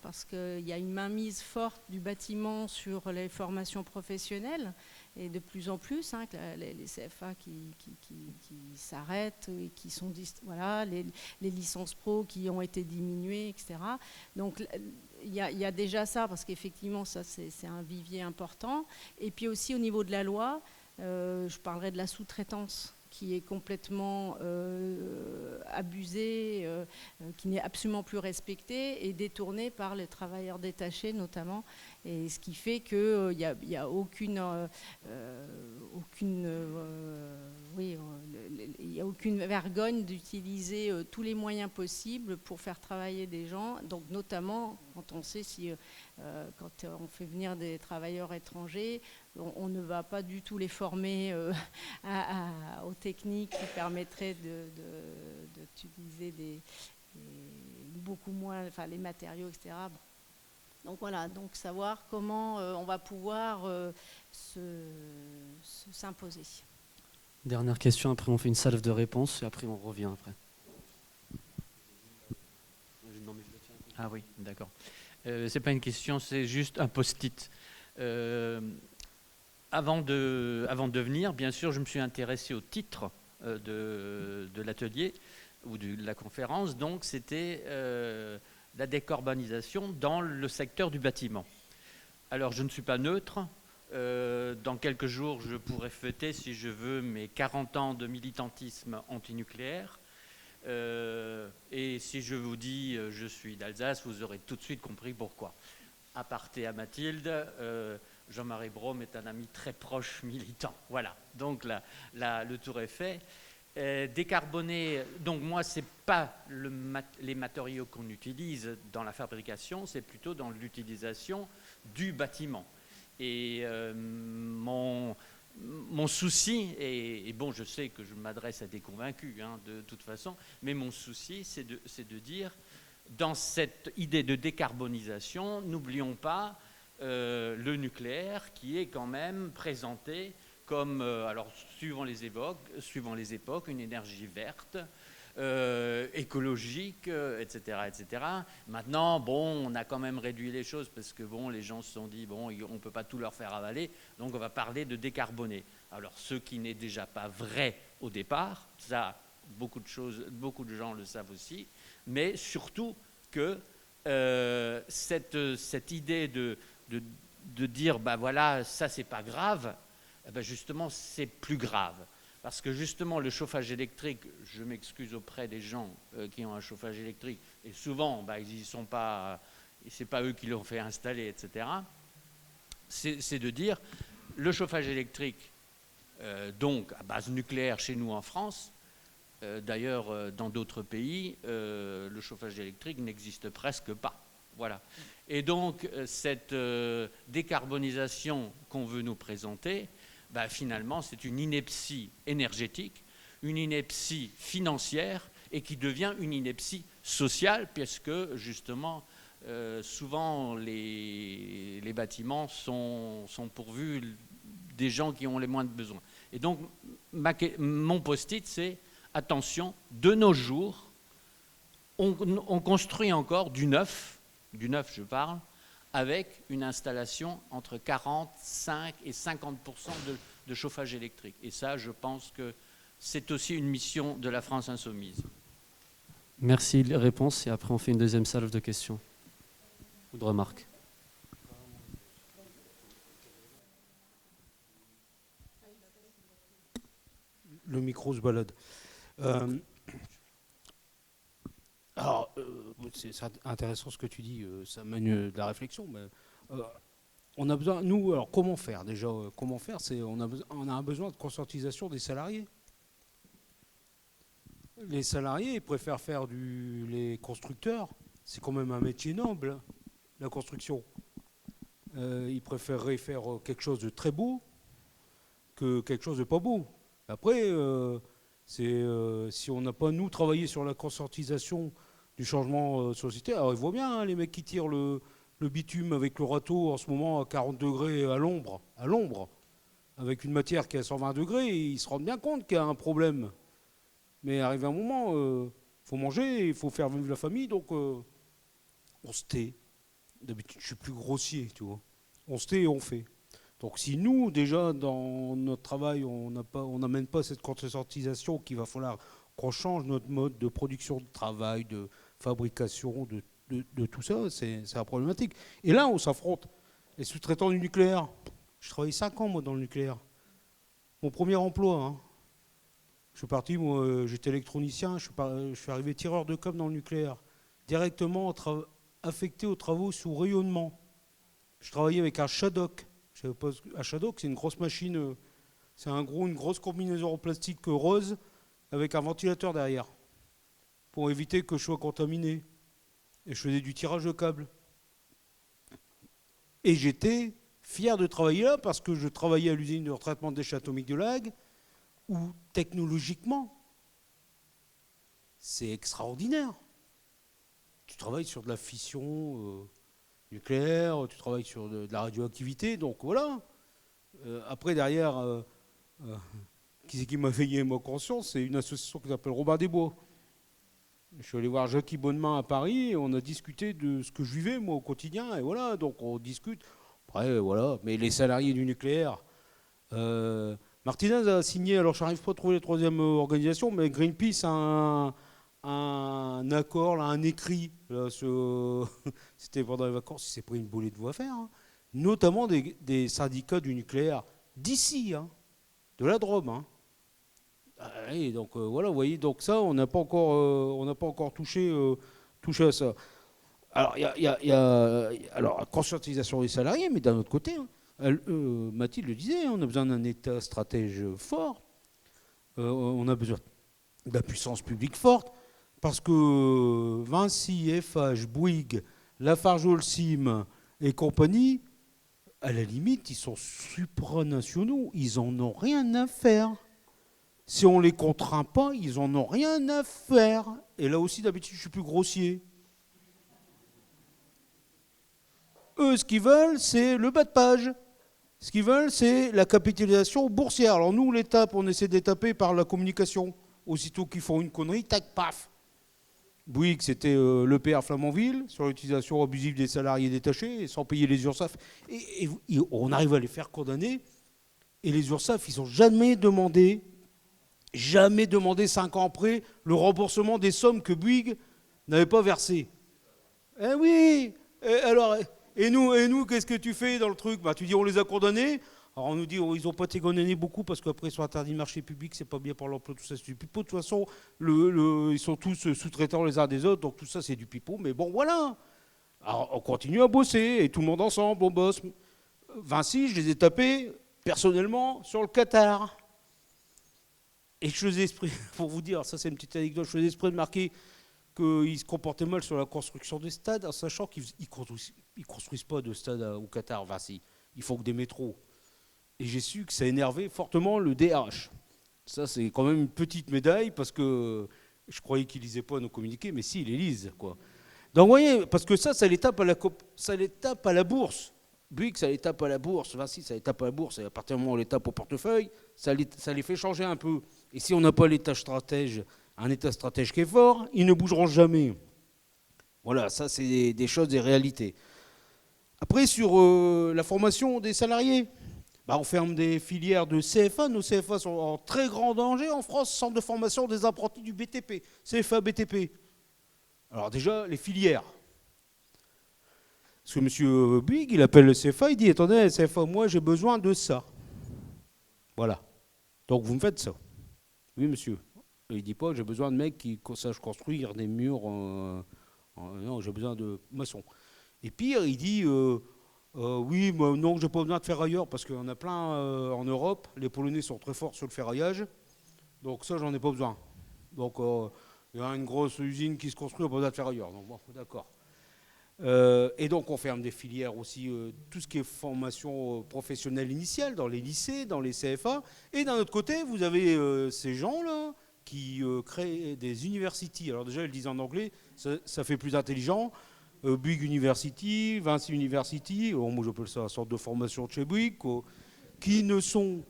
parce qu'il y a une mainmise forte du bâtiment sur les formations professionnelles, et de plus en plus, les CFA qui s'arrêtent et qui sont voilà, les licences pro qui ont été diminuées, etc. Donc il y a déjà ça, parce qu'effectivement ça c'est un vivier important. Et puis aussi au niveau de la loi, je parlerai de la sous-traitance qui est complètement abusée, qui n'est absolument plus respectée et détournée par les travailleurs détachés notamment. Et ce qui fait qu'il n'y a aucune vergogne d'utiliser tous les moyens possibles pour faire travailler des gens. Donc notamment quand on sait quand on fait venir des travailleurs étrangers, on ne va pas du tout les former aux techniques qui permettraient d'utiliser beaucoup moins, enfin les matériaux, etc. Bon. Donc voilà, donc savoir comment on va pouvoir s'imposer. Dernière question, après on fait une salve de réponses et après on revient après. Ah oui, d'accord. C'est pas une question, c'est juste un post-it. Avant de venir, bien sûr, je me suis intéressé au titre de l'atelier ou de la conférence. Donc, c'était la décarbonisation dans le secteur du bâtiment. Alors, je ne suis pas neutre. Dans quelques jours, je pourrai fêter, si je veux, mes 40 ans de militantisme antinucléaire. Et si je vous dis je suis d'Alsace, vous aurez tout de suite compris pourquoi. Aparté à Mathilde, Jean-Marie Brome est un ami très proche militant. Voilà, donc le tour est fait. Décarboner, donc moi, ce n'est pas les matériaux qu'on utilise dans la fabrication, c'est plutôt dans l'utilisation du bâtiment. Et mon souci, et bon, je sais que je m'adresse à des convaincus de toute façon, mais mon souci, c'est de dire, dans cette idée de décarbonisation, n'oublions pas le nucléaire qui est quand même présenté comme, alors suivant les époques, une énergie verte, écologique, etc., etc. Maintenant, bon, on a quand même réduit les choses parce que bon, les gens se sont dit, bon, on ne peut pas tout leur faire avaler, donc on va parler de décarboner. Alors, ce qui n'est déjà pas vrai au départ, ça, beaucoup de gens le savent aussi, mais surtout que cette idée de dire, bah voilà, ça c'est pas grave, eh ben justement, c'est plus grave. Parce que justement, le chauffage électrique, je m'excuse auprès des gens qui ont un chauffage électrique, et souvent, ils n'y sont pas, c'est pas eux qui l'ont fait installer, etc. C'est de dire, le chauffage électrique, donc à base nucléaire chez nous en France, d'ailleurs dans d'autres pays, le chauffage électrique n'existe presque pas. Voilà. Et donc, cette décarbonisation qu'on veut nous présenter, finalement, c'est une ineptie énergétique, une ineptie financière et qui devient une ineptie sociale, puisque justement, souvent, les bâtiments sont pourvus des gens qui ont les moins de besoins. Et donc, mon post-it, c'est attention, de nos jours, on construit encore du neuf je parle, avec une installation entre 45 et 50% de chauffage électrique. Et ça, je pense que c'est aussi une mission de la France insoumise. Merci, les réponses, et après on fait une deuxième salve de questions ou de remarques. Le micro se balade. Alors, c'est intéressant ce que tu dis, ça mène de la réflexion, mais on a besoin, nous, alors comment faire déjà comment faire, on a un besoin de conscientisation des salariés. Les salariés, ils préfèrent faire les constructeurs, c'est quand même un métier noble, la construction. Ils préféreraient faire quelque chose de très beau que quelque chose de pas beau. Après, si on n'a pas, nous, travaillé sur la conscientisation du changement sociétaire, alors ils voient bien, hein, les mecs qui tirent le bitume avec le râteau en ce moment à 40 degrés à l'ombre, avec une matière qui est à 120 degrés, ils se rendent bien compte qu'il y a un problème. Mais arrivé un moment, il faut manger, il faut faire vivre la famille, donc on se tait. D'habitude, je suis plus grossier, tu vois. On se tait et on fait. Donc si nous, déjà, dans notre travail, on n'amène pas cette conscientisation qu'il va falloir qu'on change notre mode de production, de travail, de fabrication, de tout ça, c'est la problématique. Et là, on s'affronte. Les sous-traitants du nucléaire, je travaillé 5 ans, moi, dans le nucléaire. Mon premier emploi, hein. Je suis parti, moi, j'étais électronicien, je suis arrivé tireur de câbles dans le nucléaire, directement affecté aux travaux sous rayonnement. Je travaillais avec un Shadok. Un Shadok, c'est une grosse machine, c'est une grosse combinaison en plastique rose avec un ventilateur derrière, pour éviter que je sois contaminé. Et je faisais du tirage de câbles. Et j'étais fier de travailler là, parce que je travaillais à l'usine de retraitement des déchets atomiques de Lague, où technologiquement, c'est extraordinaire. Tu travailles sur de la fission nucléaire, tu travailles sur de la radioactivité, donc voilà. Après, derrière, qui c'est qui m'a veillé ma conscience? C'est une association qui s'appelle Robin des Bois. Je suis allé voir Jacques Bonnemain à Paris, et on a discuté de ce que je vivais, moi, au quotidien, et voilà, donc on discute. Après, voilà, mais les salariés du nucléaire... Martinez a signé, alors je n'arrive pas à trouver la troisième organisation, mais Greenpeace a un accord, là, un écrit, c'était pendant les vacances, il s'est pris une bolée de voix à faire, hein, notamment des syndicats du nucléaire d'ici, hein, de la Drôme. Hein. Et donc voilà, vous voyez, donc ça, on n'a pas encore touché à ça. Alors, il y a la conscientisation des salariés, mais d'un autre côté, hein, Mathilde le disait, on a besoin d'un État stratège fort, on a besoin de la puissance publique forte, parce que Vinci, FH, Bouygues, Lafarge-Holcim et compagnie, à la limite, ils sont supranationaux, ils en ont rien à faire. Si on ne les contraint pas, ils en ont rien à faire. Et là aussi, d'habitude, je suis plus grossier. Eux, ce qu'ils veulent, c'est le bas de page. Ce qu'ils veulent, c'est la capitalisation boursière. Alors nous, les tapes, on essaie de les taper par la communication. Aussitôt qu'ils font une connerie, tac, paf. Bouygues, c'était l'EPR Flamanville, sur l'utilisation abusive des salariés détachés, sans payer les URSSAF. Et on arrive à les faire condamner. Et les URSSAF, ils n'ont jamais demandé 5 ans après, le remboursement des sommes que Bouygues n'avait pas versées. Eh oui. Et nous, qu'est-ce que tu fais dans le truc? Tu dis on les a condamnés. Alors on nous dit ils n'ont pas été condamnés beaucoup parce qu'après ils sont interdits de marché public, c'est pas bien pour l'emploi, tout ça c'est du pipeau. De toute façon, ils sont tous sous-traitants les uns des autres, donc tout ça c'est du pipeau. Mais bon, voilà. Alors on continue à bosser et tout le monde ensemble, on bosse. Vinci, je les ai tapés personnellement sur le Qatar. Et je faisais exprès, pour vous dire, ça c'est une petite anecdote, je faisais exprès de marquer qu'ils se comportaient mal sur la construction des stades, en sachant qu'ils ne construisent pas de stade au Qatar, Vinci. Ils font que des métros. Et j'ai su que ça énervait fortement le DRH. Ça, c'est quand même une petite médaille, parce que je croyais qu'ils ne lisaient pas nos communiqués, mais si, ils les lisent, quoi. Donc, vous voyez, parce que ça les tape à la bourse. Bouygues, ça les tape à la bourse. Vinci, ça les tape à la bourse. Et à partir du moment où on les tape au portefeuille, ça les fait changer un peu. Et si on n'a pas un État stratège qui est fort, ils ne bougeront jamais. Voilà, ça, c'est des choses, des réalités. Après, sur la formation des salariés, Bah, on ferme des filières de CFA. Nos CFA sont en très grand danger en France, centre de formation des apprentis du BTP, CFA BTP. Alors déjà, les filières. Parce que M. Big, il appelle le CFA, il dit, attendez, CFA, moi j'ai besoin de ça. Voilà. Donc vous me faites ça. Oui, monsieur. Il ne dit pas, j'ai besoin de mecs qui sachent construire des murs. Non, j'ai besoin de maçons. Et pire, il dit, oui, mais non, j'ai pas besoin de ferrailleurs, parce qu'il y en a plein en Europe. Les Polonais sont très forts sur le ferraillage. Donc ça, j'en ai pas besoin. Donc il y a une grosse usine qui se construit, on n'a pas besoin de ferrailleurs. Donc bon, d'accord. Et donc on ferme des filières aussi, tout ce qui est formation professionnelle initiale dans les lycées, dans les CFA. Et d'un autre côté, vous avez ces gens-là qui créent des universities. Alors déjà, ils le disent en anglais, ça fait plus intelligent. Bouygues University, Vinci University, moi j'appelle ça une sorte de formation de chez Bouygues, qui ne sont,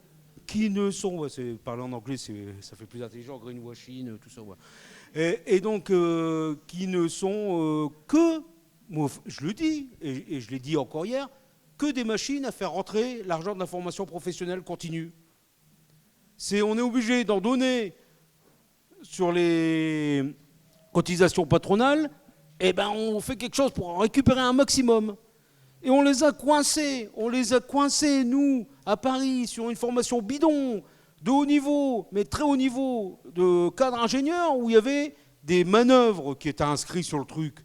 ouais, parler en anglais, ça fait plus intelligent, greenwashing, tout ça. Ouais. Et donc, qui ne sont que, moi, je le dis, et je l'ai dit encore hier, que des machines à faire rentrer l'argent de la formation professionnelle continue. On est obligé d'en donner sur les cotisations patronales, et ben on fait quelque chose pour en récupérer un maximum. Et on les a coincés, nous, à Paris, sur une formation bidon, de haut niveau, mais très haut niveau, de cadre ingénieur, où il y avait des manœuvres qui étaient inscrites sur le truc.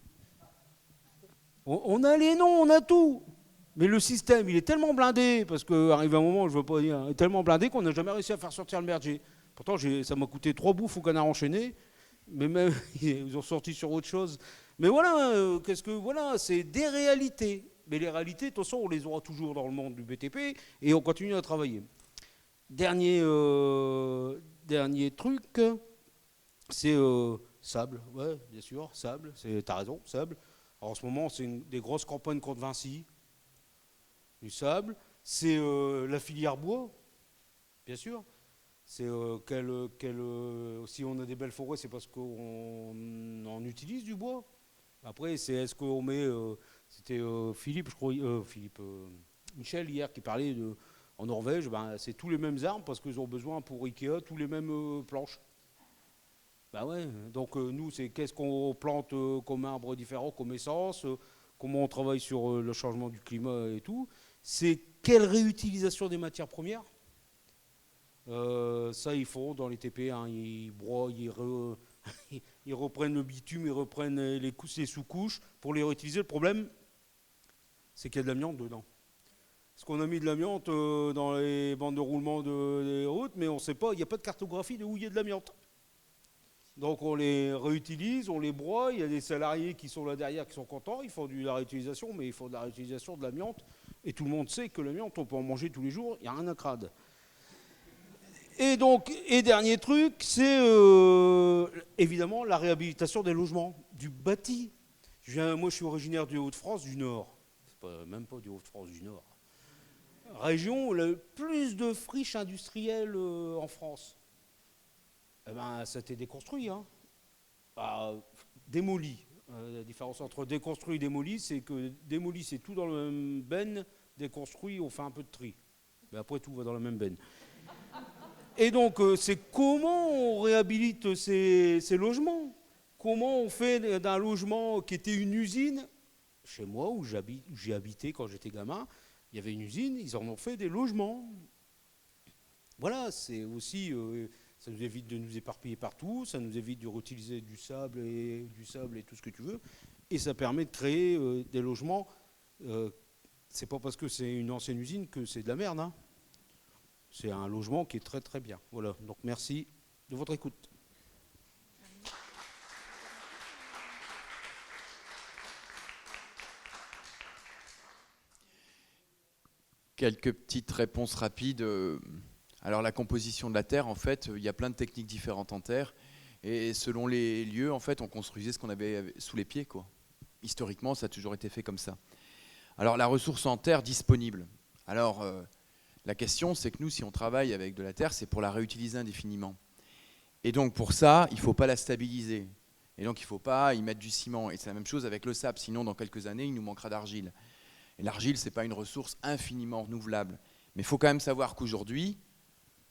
On a les noms, on a tout. Mais le système, il est tellement blindé, parce qu'arrive un moment, je ne veux pas dire, il est tellement blindé qu'on n'a jamais réussi à faire sortir le merdier. Pourtant, ça m'a coûté 3 bouffes au canard enchaîné, mais même, ils ont sorti sur autre chose. Mais voilà, voilà, c'est des réalités. Mais les réalités, de toute façon, on les aura toujours dans le monde du BTP, et on continue à travailler. Dernier truc, c'est sable. Ouais, bien sûr, sable, t'as raison, sable. Alors, en ce moment, c'est des grosses campagnes contre Vinci, du sable. C'est la filière bois, bien sûr. C'est si on a des belles forêts, c'est parce qu'on en utilise du bois. Après, c'est est-ce qu'on met... c'était Philippe, je crois, Michel hier qui parlait en Norvège, ben, c'est tous les mêmes arbres parce qu'ils ont besoin pour Ikea, tous les mêmes planches. Ben ouais, donc nous, c'est qu'est-ce qu'on plante comme arbre différent, comme essence, comment on travaille sur le changement du climat et tout. C'est quelle réutilisation des matières premières. Ça, ils font dans les TP, hein, ils broient, ils reprennent le bitume, ils reprennent les sous-couches pour les réutiliser. Le problème, c'est qu'il y a de l'amiante dedans. Parce qu'on a mis de l'amiante dans les bandes de roulement des routes, mais on ne sait pas, il n'y a pas de cartographie de où il y a de l'amiante. Donc on les réutilise, on les broie, il y a des salariés qui sont là derrière qui sont contents, ils font de la réutilisation, mais ils font de la réutilisation de l'amiante. Et tout le monde sait que l'amiante, on peut en manger tous les jours, il n'y a rien à crade. Et donc, dernier truc, c'est évidemment la réhabilitation des logements, du bâti. Moi, je suis originaire du Hauts-de-France, du Nord. Même pas du Hauts-de-France, du Nord. Région, le plus de friches industrielles en France. Eh ben, ça a été déconstruit, hein. Démoli. La différence entre déconstruit et démoli, c'est que démoli, c'est tout dans le même benne. Déconstruit, on fait un peu de tri. Mais après, tout va dans la même benne. Et donc, c'est comment on réhabilite ces logements. Comment on fait d'un logement qui était une usine. Chez moi, où j'ai habité quand j'étais gamin, il y avait une usine, ils en ont fait des logements. Voilà, c'est aussi, ça nous évite de nous éparpiller partout, ça nous évite de réutiliser du sable et tout ce que tu veux, et ça permet de créer des logements. C'est pas parce que c'est une ancienne usine que c'est de la merde, hein. C'est un logement qui est très très bien. Voilà, donc merci de votre écoute. Quelques petites réponses rapides. Alors la composition de la terre, en fait, il y a plein de techniques différentes en terre. Et selon les lieux, en fait, on construisait ce qu'on avait sous les pieds, quoi. Historiquement, ça a toujours été fait comme ça. Alors la ressource en terre disponible. Alors la question, c'est que nous, si on travaille avec de la terre, c'est pour la réutiliser indéfiniment. Et donc pour ça, il ne faut pas la stabiliser. Et donc il ne faut pas y mettre du ciment. Et c'est la même chose avec le sable, sinon dans quelques années, il nous manquera d'argile. Et l'argile, ce n'est pas une ressource infiniment renouvelable. Mais il faut quand même savoir qu'aujourd'hui,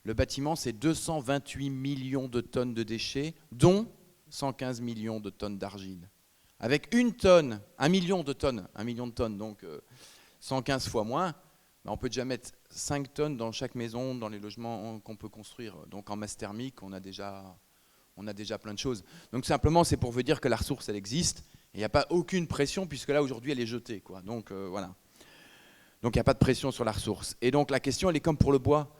le bâtiment, c'est 228 millions de tonnes de déchets, dont 115 millions de tonnes d'argile. Avec 1 tonne, 1 million de tonnes, donc 115 fois moins, on peut déjà mettre 5 tonnes dans chaque maison, dans les logements qu'on peut construire. Donc en masse thermique, on a déjà plein de choses. Donc simplement, c'est pour vous dire que la ressource, elle existe, et il n'y a pas aucune pression, puisque là, aujourd'hui, elle est jetée, quoi. Donc voilà. Donc il n'y a pas de pression sur la ressource. Et donc la question, elle est comme pour le bois.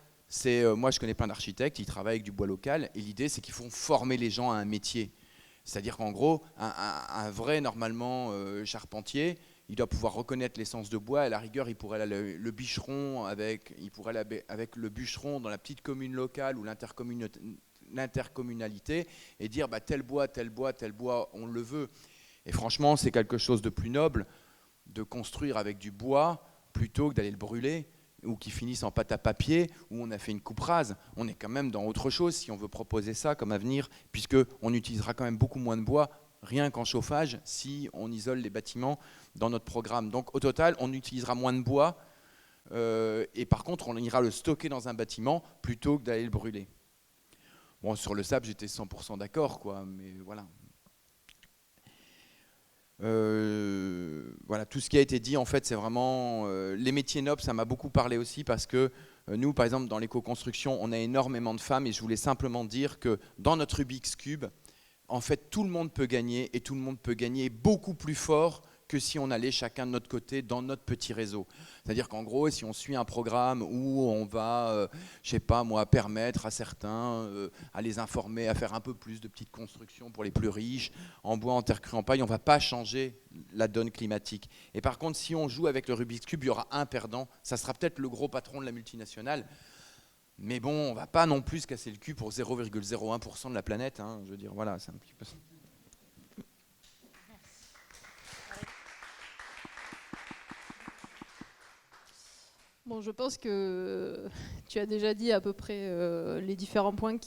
Moi, je connais plein d'architectes, ils travaillent avec du bois local, et l'idée, c'est qu'ils font former les gens à un métier. C'est-à-dire qu'en gros, un vrai, normalement, charpentier, il doit pouvoir reconnaître l'essence de bois. À la rigueur, il pourrait aller le bûcheron avec le bûcheron dans la petite commune locale ou l'intercommunalité et dire tel bois, on le veut. Et franchement, c'est quelque chose de plus noble de construire avec du bois plutôt que d'aller le brûler, ou qui finissent en pâte à papier, où on a fait une coupe rase. On est quand même dans autre chose si on veut proposer ça comme avenir, puisqu'on utilisera quand même beaucoup moins de bois, rien qu'en chauffage, si on isole les bâtiments dans notre programme. Donc au total, on utilisera moins de bois, et par contre, on ira le stocker dans un bâtiment plutôt que d'aller le brûler. Bon, sur le sable, j'étais 100% d'accord, quoi, mais voilà. Voilà, tout ce qui a été dit, en fait, c'est vraiment les métiers nobles. Ça m'a beaucoup parlé aussi parce que nous, par exemple, dans l'éco-construction, on a énormément de femmes et je voulais simplement dire que dans notre Rubik's Cube, en fait, tout le monde peut gagner et tout le monde peut gagner beaucoup plus fort que si on allait chacun de notre côté dans notre petit réseau. C'est-à-dire qu'en gros, si on suit un programme où on va, je sais pas moi, permettre à certains à les informer, à faire un peu plus de petites constructions pour les plus riches, en bois, en terre crue, en paille, on ne va pas changer la donne climatique. Et par contre, si on joue avec le Rubik's Cube, il y aura un perdant. Ça sera peut-être le gros patron de la multinationale. Mais bon, on ne va pas non plus se casser le cul pour 0,01% de la planète. Hein. Je veux dire, voilà, c'est un petit peu ça. Bon, je pense que tu as déjà dit à peu près les différents points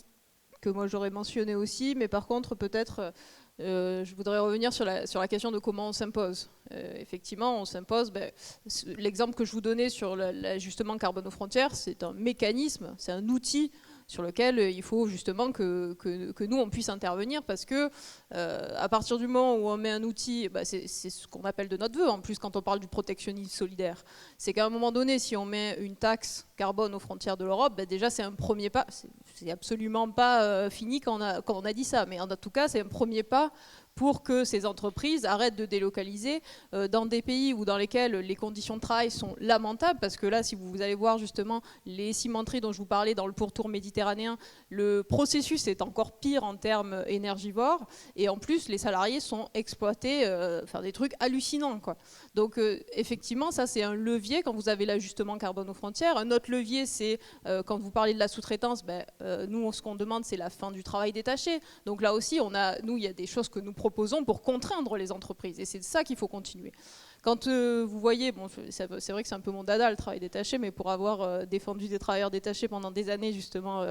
que moi j'aurais mentionnés aussi, mais par contre peut-être je voudrais revenir sur la question de comment on s'impose. Effectivement, on s'impose. L'exemple que je vous donnais sur l'ajustement carbone aux frontières, c'est un mécanisme, c'est un outil sur lequel il faut justement que nous on puisse intervenir parce que à partir du moment où on met un outil, c'est ce qu'on appelle de notre vœu en plus quand on parle du protectionnisme solidaire, c'est qu'à un moment donné si on met une taxe carbone aux frontières de l'Europe, déjà c'est un premier pas, c'est absolument pas fini quand on a dit ça, mais en tout cas c'est un premier pas pour que ces entreprises arrêtent de délocaliser dans des pays où dans lesquels les conditions de travail sont lamentables, parce que là, si vous allez voir justement les cimenteries dont je vous parlais dans le pourtour méditerranéen, le processus est encore pire en termes énergivores, et en plus, les salariés sont exploités, faire des trucs hallucinants, quoi. Donc effectivement, ça c'est un levier quand vous avez l'ajustement carbone aux frontières. Un autre levier, c'est quand vous parlez de la sous-traitance, nous, ce qu'on demande, c'est la fin du travail détaché. Donc là aussi, il y a des choses que nous proposons pour contraindre les entreprises. Et c'est de ça qu'il faut continuer. Quand vous voyez, bon, c'est vrai que c'est un peu mon dada le travail détaché, mais pour avoir défendu des travailleurs détachés pendant des années justement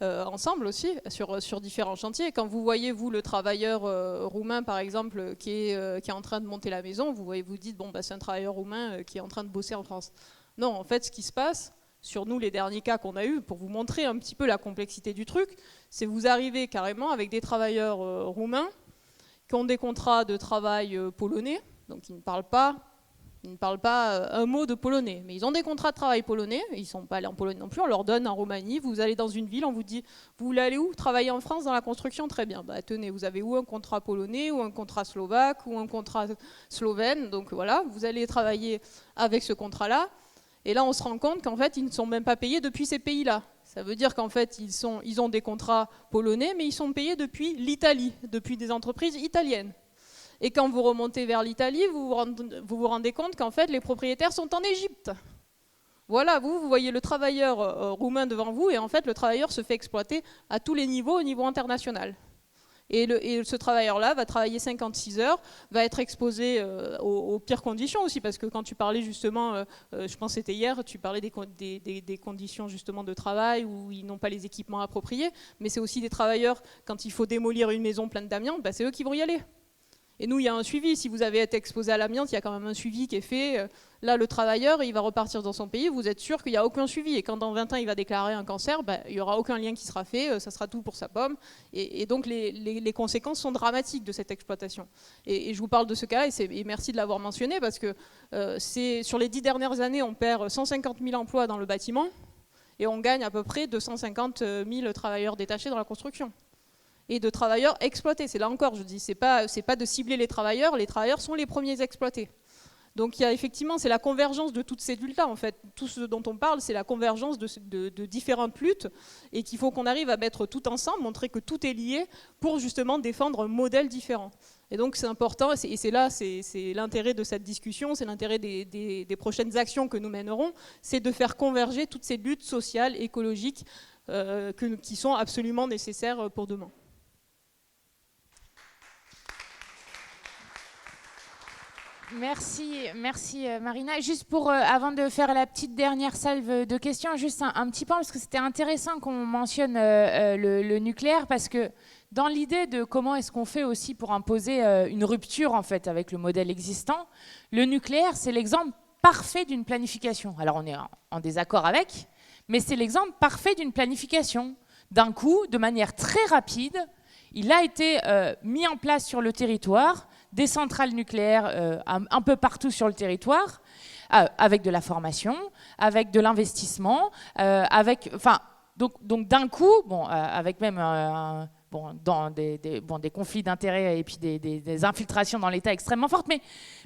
ensemble aussi, sur différents chantiers, quand vous voyez, vous, le travailleur roumain par exemple, qui est en train de monter la maison, vous dites, bon, c'est un travailleur roumain qui est en train de bosser en France. Non, en fait, ce qui se passe, sur nous, les derniers cas qu'on a eus, pour vous montrer un petit peu la complexité du truc, c'est vous arrivez carrément avec des travailleurs roumains qui ont des contrats de travail polonais, donc ils ne parlent pas un mot de polonais, mais ils ont des contrats de travail polonais, ils ne sont pas allés en Pologne non plus, on leur donne en Roumanie, vous allez dans une ville, on vous dit, vous voulez aller où? Travailler en France dans la construction? Très bien, tenez, vous avez où un contrat polonais, ou un contrat slovaque, ou un contrat slovène, donc voilà, vous allez travailler avec ce contrat-là, et là on se rend compte qu'en fait ils ne sont même pas payés depuis ces pays-là. Ça veut dire qu'en fait, ils ont des contrats polonais, mais ils sont payés depuis l'Italie, depuis des entreprises italiennes. Et quand vous remontez vers l'Italie, vous vous rendez compte qu'en fait, les propriétaires sont en Égypte. Voilà, vous voyez le travailleur roumain devant vous, et en fait, le travailleur se fait exploiter à tous les niveaux, au niveau international. Et ce travailleur-là va travailler 56 heures, va être exposé aux pires conditions aussi, parce que quand tu parlais justement, je pense que c'était hier, tu parlais des conditions justement de travail où ils n'ont pas les équipements appropriés, mais c'est aussi des travailleurs, quand il faut démolir une maison pleine d'amiante, c'est eux qui vont y aller. Et nous, il y a un suivi. Si vous avez été exposé à l'amiante, il y a quand même un suivi qui est fait. Là, le travailleur, il va repartir dans son pays, vous êtes sûr qu'il n'y a aucun suivi. Et quand dans 20 ans, il va déclarer un cancer, il n'y aura aucun lien qui sera fait, ça sera tout pour sa pomme. Et donc, les conséquences sont dramatiques de cette exploitation. Et je vous parle de ce cas-là, et merci de l'avoir mentionné, parce que sur les 10 dernières années, on perd 150 000 emplois dans le bâtiment, et on gagne à peu près 250 000 travailleurs détachés dans la construction. Et de travailleurs exploités. C'est là encore, je dis, c'est pas de cibler les travailleurs sont les premiers exploités. Donc il y a effectivement, c'est la convergence de toutes ces luttes-là, en fait. Tout ce dont on parle, c'est la convergence de différentes luttes, et qu'il faut qu'on arrive à mettre tout ensemble, montrer que tout est lié pour justement défendre un modèle différent. Et donc c'est important, et c'est là, c'est l'intérêt de cette discussion, c'est l'intérêt des prochaines actions que nous mènerons, c'est de faire converger toutes ces luttes sociales, écologiques, qui sont absolument nécessaires pour demain. Merci Marina. Juste pour, avant de faire la petite dernière salve de questions, juste un petit point, parce que c'était intéressant qu'on mentionne le nucléaire, parce que dans l'idée de comment est-ce qu'on fait aussi pour imposer une rupture en fait avec le modèle existant, le nucléaire c'est l'exemple parfait d'une planification. Alors on est en désaccord avec, mais c'est l'exemple parfait d'une planification. D'un coup, de manière très rapide, il a été mis en place sur le territoire, des centrales nucléaires un peu partout sur le territoire, avec de la formation, avec de l'investissement, donc d'un coup, avec même dans des conflits d'intérêts et puis des infiltrations dans l'État extrêmement fortes,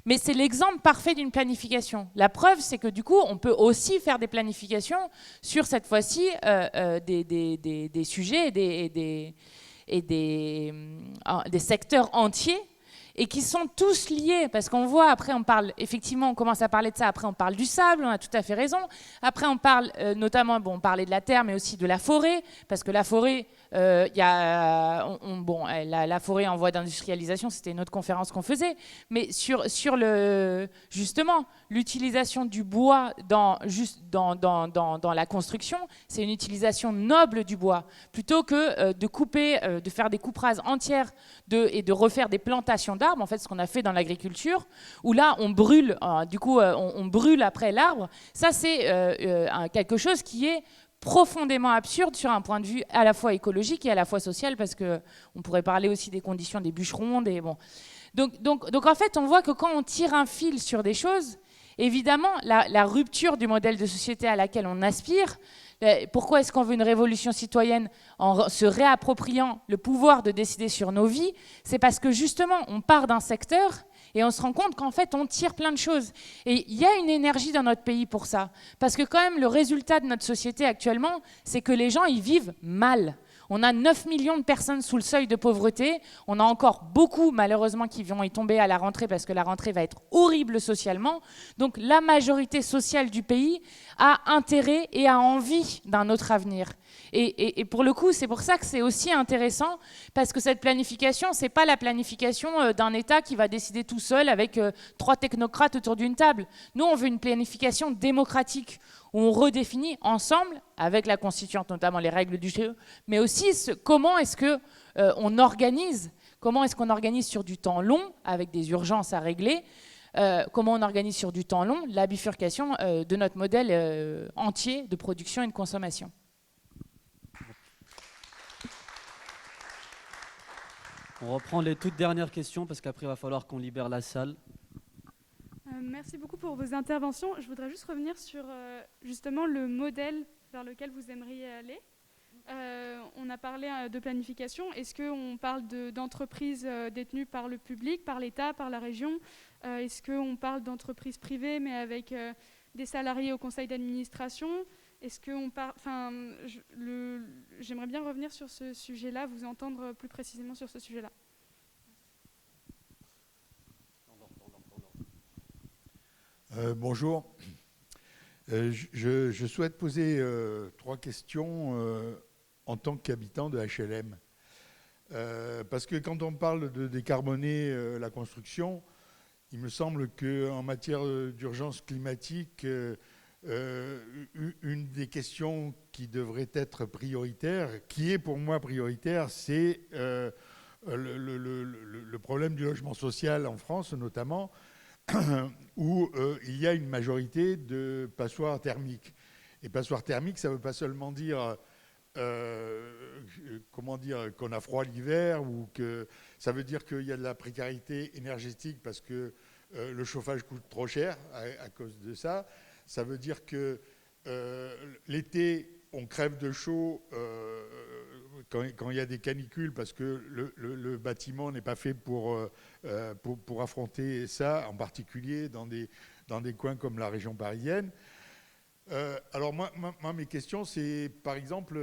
mais c'est l'exemple parfait d'une planification. La preuve, c'est que du coup, on peut aussi faire des planifications sur cette fois-ci des sujets et des secteurs entiers, et qui sont tous liés, parce qu'on voit, après on parle, effectivement on commence à parler de ça, après on parle du sable, on a tout à fait raison, après on parle notamment, on parlait de la terre, mais aussi de la forêt, parce que la forêt, la forêt en voie d'industrialisation, c'était une autre conférence qu'on faisait, mais sur justement l'utilisation du bois dans la construction, c'est une utilisation noble du bois, plutôt que de couper, de faire des coupes rases entières et de refaire des plantations d'arbres, en fait ce qu'on a fait dans l'agriculture, où là on brûle, on brûle après l'arbre. Ça c'est quelque chose qui est profondément absurde sur un point de vue à la fois écologique et à la fois social, parce qu'on pourrait parler aussi des conditions des bûcherons, donc en fait on voit que quand on tire un fil sur des choses, évidemment la rupture du modèle de société à laquelle on aspire. Pourquoi est-ce qu'on veut une révolution citoyenne en se réappropriant le pouvoir de décider sur nos vies? C'est parce que justement, on part d'un secteur et on se rend compte qu'en fait, on tire plein de choses. Et il y a une énergie dans notre pays pour ça. Parce que quand même, le résultat de notre société actuellement, c'est que les gens, ils vivent mal. On a 9 millions de personnes sous le seuil de pauvreté. On a encore beaucoup, malheureusement, qui vont y tomber à la rentrée, parce que la rentrée va être horrible socialement. Donc la majorité sociale du pays a intérêt et a envie d'un autre avenir. Et pour le coup, c'est pour ça que c'est aussi intéressant, parce que cette planification, c'est pas la planification d'un État qui va décider tout seul avec 3 technocrates autour d'une table. Nous, on veut une planification démocratique, où on redéfinit ensemble, avec la constituante notamment les règles du jeu, mais aussi comment est-ce qu'on organise, sur du temps long, avec des urgences à régler, comment on organise sur du temps long la bifurcation de notre modèle entier de production et de consommation. On reprend les toutes dernières questions, parce qu'après il va falloir qu'on libère la salle. Merci beaucoup pour vos interventions. Je voudrais juste revenir sur justement le modèle vers lequel vous aimeriez aller. On a parlé de planification. Est-ce qu'on parle d'entreprises détenues par le public, par l'État, par la région? Est-ce qu'on parle d'entreprises privées mais avec des salariés au conseil d'administration? Est-ce qu'on parle... J'aimerais bien revenir sur ce sujet-là, vous entendre plus précisément sur ce sujet-là. Bonjour. Je souhaite poser 3 questions en tant qu'habitant de HLM. Parce que quand on parle de décarboner la construction, il me semble qu'en matière d'urgence climatique, une des questions qui devrait être prioritaire, qui est pour moi prioritaire, c'est le problème du logement social en France, notamment, où il y a une majorité de passoires thermiques. Et passoires thermiques, ça ne veut pas seulement dire, qu'on a froid l'hiver, ou que ça veut dire qu'il y a de la précarité énergétique parce que le chauffage coûte trop cher à cause de ça. Ça veut dire que l'été, on crève de chaud quand il y a des canicules parce que le bâtiment n'est pas fait pour affronter ça, en particulier dans des coins comme la région parisienne. Alors moi, mes questions, c'est par exemple,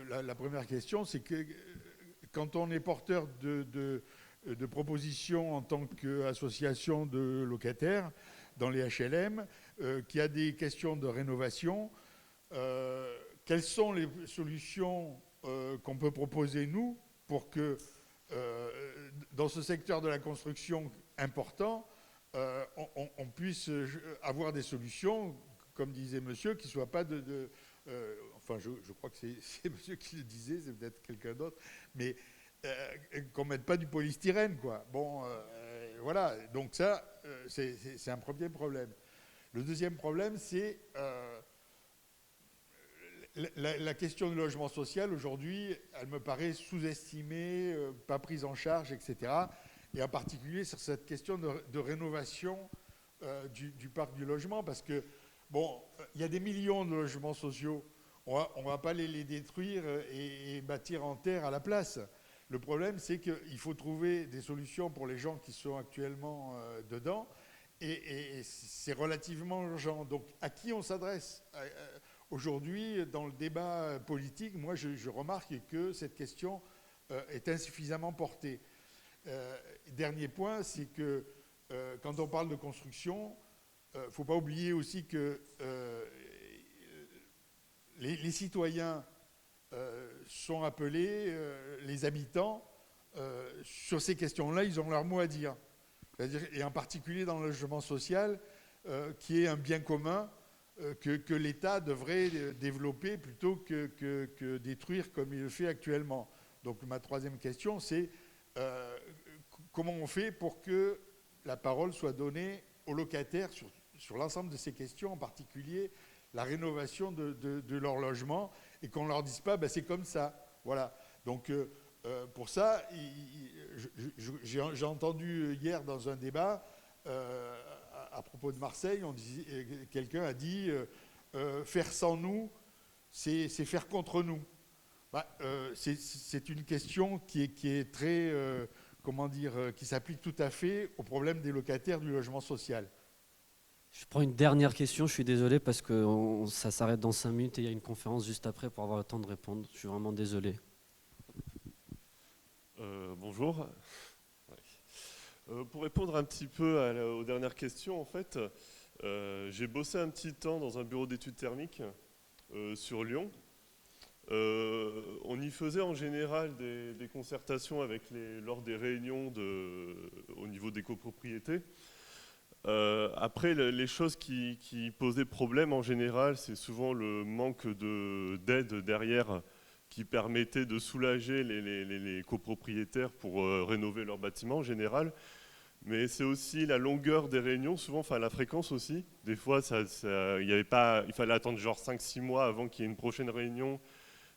la première question, c'est que quand on est porteur de propositions en tant qu'association de locataires dans les HLM, qu'il y a des questions de rénovation, quelles sont les solutions qu'on peut proposer, nous, pour que, dans ce secteur de la construction important, on puisse avoir des solutions, comme disait monsieur, qui ne soient pas enfin, je crois que c'est monsieur qui le disait, c'est peut-être quelqu'un d'autre, mais qu'on ne mette pas du polystyrène, quoi. Bon, voilà, donc ça, c'est un premier problème. Le deuxième problème, c'est la question du logement social. Aujourd'hui, elle me paraît sous-estimée, pas prise en charge, etc. Et en particulier sur cette question de rénovation du parc du logement, parce que, bon, il y a des millions de logements sociaux. On ne va pas les détruire et bâtir en terre à la place. Le problème, c'est qu'il faut trouver des solutions pour les gens qui sont actuellement dedans, et c'est relativement urgent. Donc, à qui on s'adresse ? Aujourd'hui, dans le débat politique, moi, je remarque que cette question est insuffisamment portée. Dernier point, c'est que quand on parle de construction, il ne faut pas oublier aussi que les citoyens sont appelés, les habitants, sur ces questions-là, ils ont leur mot à dire. C'est-à-dire, et en particulier dans le logement social, qui est un bien commun que l'État devrait développer plutôt que détruire comme il le fait actuellement. Donc ma troisième question, c'est comment on fait pour que la parole soit donnée aux locataires sur l'ensemble de ces questions, en particulier la rénovation de leur logement, et qu'on ne leur dise pas, c'est comme ça. Voilà. Donc pour ça, j'ai entendu hier dans un débat, à propos de Marseille, quelqu'un a dit faire sans nous, c'est faire contre nous. C'est une question qui est très, qui s'applique tout à fait au problème des locataires du logement social. Je prends une dernière question, je suis désolé parce que ça s'arrête dans 5 minutes et il y a une conférence juste après pour avoir le temps de répondre. Je suis vraiment désolé. Bonjour. Pour répondre un petit peu aux dernières questions, en fait, j'ai bossé un petit temps dans un bureau d'études thermiques sur Lyon. On y faisait en général des concertations lors des réunions au niveau des copropriétés. Après, les choses qui posaient problème en général, c'est souvent le manque d'aide derrière qui permettait de soulager les copropriétaires pour rénover leurs bâtiments en général. Mais c'est aussi la longueur des réunions, souvent, enfin la fréquence aussi. Des fois, il fallait attendre genre 5-6 mois avant qu'il y ait une prochaine réunion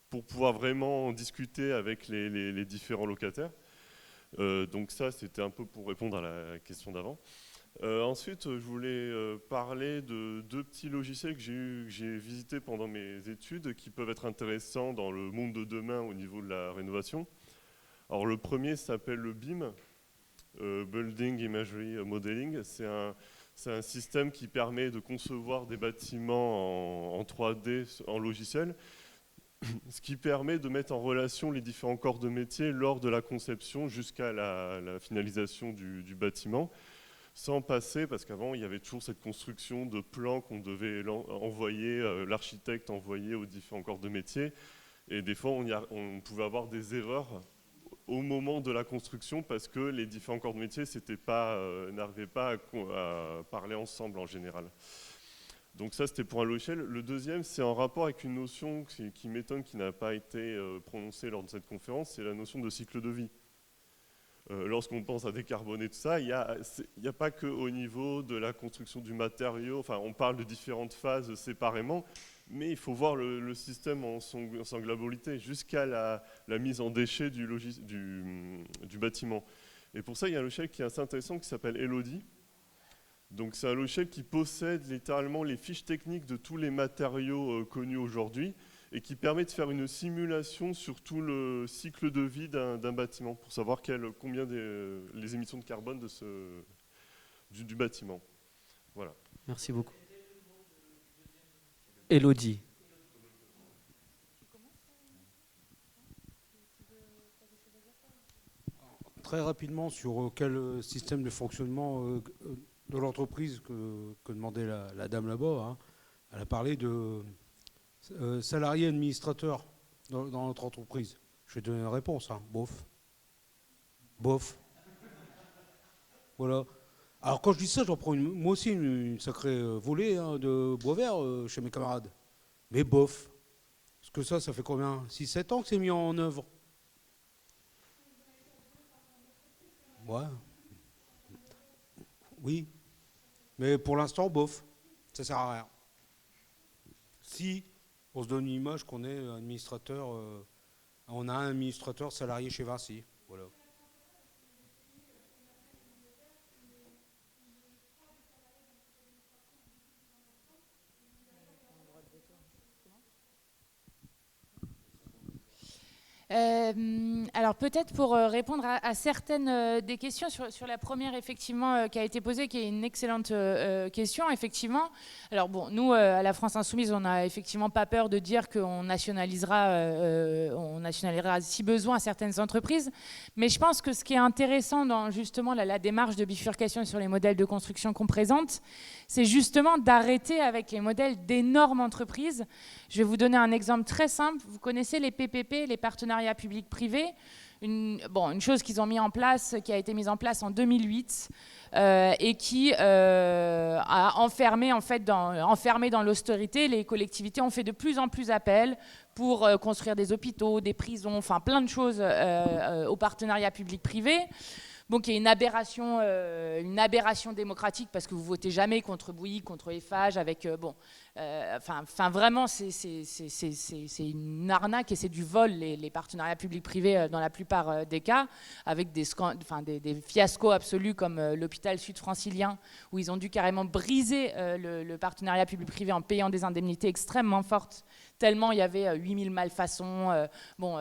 pour pouvoir vraiment discuter avec les différents locataires. Donc ça, c'était un peu pour répondre à la question d'avant. Ensuite, je voulais parler de 2 petits logiciels que j'ai visités pendant mes études qui peuvent être intéressants dans le monde de demain au niveau de la rénovation. Alors le premier s'appelle le BIM, Building Imagery Modeling. C'est un système qui permet de concevoir des bâtiments en 3D en logiciel, ce qui permet de mettre en relation les différents corps de métier lors de la conception jusqu'à la finalisation du bâtiment, sans passer, parce qu'avant il y avait toujours cette construction de plans qu'on devait envoyer, l'architecte envoyer aux différents corps de métier, et des fois on pouvait avoir des erreurs au moment de la construction parce que les différents corps de métier n'arrivaient pas à parler ensemble en général. Donc ça c'était pour un logiciel. Le deuxième, c'est en rapport avec une notion qui m'étonne, qui n'a pas été prononcée lors de cette conférence, c'est la notion de cycle de vie. lorsqu'on pense à décarboner tout ça, il n'y a pas qu'au niveau de la construction du matériau, enfin on parle de différentes phases séparément, mais il faut voir le système en sa globalité, jusqu'à la mise en déchet du bâtiment. Et pour ça, il y a un logiciel qui est assez intéressant qui s'appelle Elodie. Donc c'est un logiciel qui possède littéralement les fiches techniques de tous les matériaux connus aujourd'hui et qui permet de faire une simulation sur tout le cycle de vie d'un bâtiment pour savoir combien les émissions de carbone du bâtiment. Voilà. Merci beaucoup. Elodie. Très rapidement, sur quel système de fonctionnement de l'entreprise que demandait la dame là-bas, hein. Elle a parlé de salariés administrateurs dans notre entreprise. Je vais donner une réponse, hein. Bof. Bof. Voilà. Alors quand je dis ça, j'en prends moi aussi une sacrée volée, hein, de bois vert chez mes camarades. Mais bof. Parce que ça fait combien? 6-7 ans que c'est mis en œuvre. Ouais. Oui. Mais pour l'instant, bof. Ça sert à rien. Si on se donne une image qu'on est administrateur, on a un administrateur salarié chez Vinci. Voilà. Alors peut-être pour répondre à certaines des questions sur la première effectivement qui a été posée, qui est une excellente question effectivement. Alors bon, nous à la France Insoumise, on n'a effectivement pas peur de dire qu'on nationalisera si besoin certaines entreprises, mais je pense que ce qui est intéressant dans justement la démarche de bifurcation sur les modèles de construction qu'on présente, c'est justement d'arrêter avec les modèles d'énormes entreprises. Je vais vous donner un exemple très simple. Vous connaissez les PPP, les partenariats public-privé. Une chose qu'ils ont mis en place, qui a été mise en place en 2008 et qui a enfermé dans l'austérité. Les collectivités ont fait de plus en plus appel pour construire des hôpitaux, des prisons, enfin plein de choses au partenariat public-privé. Bon, qui est une aberration démocratique parce que vous votez jamais contre Bouygues, contre Eiffage, avec vraiment c'est une arnaque et c'est du vol les partenariats publics-privés dans la plupart des cas, avec des fiascos absolus comme l'hôpital sud-francilien où ils ont dû carrément briser le partenariat public-privé en payant des indemnités extrêmement fortes. Tellement il y avait 8000 malfaçons,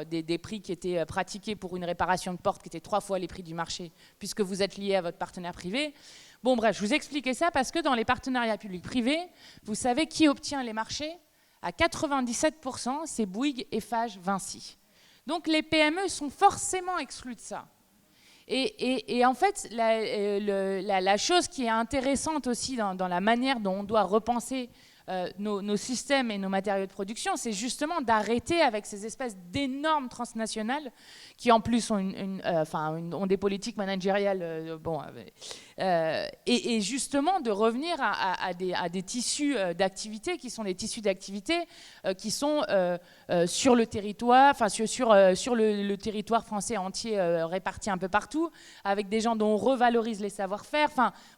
des prix qui étaient pratiqués pour une réparation de porte qui étaient 3 fois les prix du marché, puisque vous êtes lié à votre partenaire privé. Bon bref, je vous expliquais ça parce que dans les partenariats publics-privés, vous savez qui obtient les marchés? À 97%, c'est Bouygues, Eiffage, Vinci. Donc les PME sont forcément exclues de ça. Et en fait, la chose qui est intéressante aussi dans la manière dont on doit repenser nos systèmes et nos matériaux de production, c'est justement d'arrêter avec ces espèces d'énormes transnationales qui en plus ont des politiques managériales et justement de revenir à des tissus d'activité qui sont des tissus d'activité qui sont sur le territoire, sur le territoire français entier répartis un peu partout, avec des gens dont on revalorise les savoir-faire,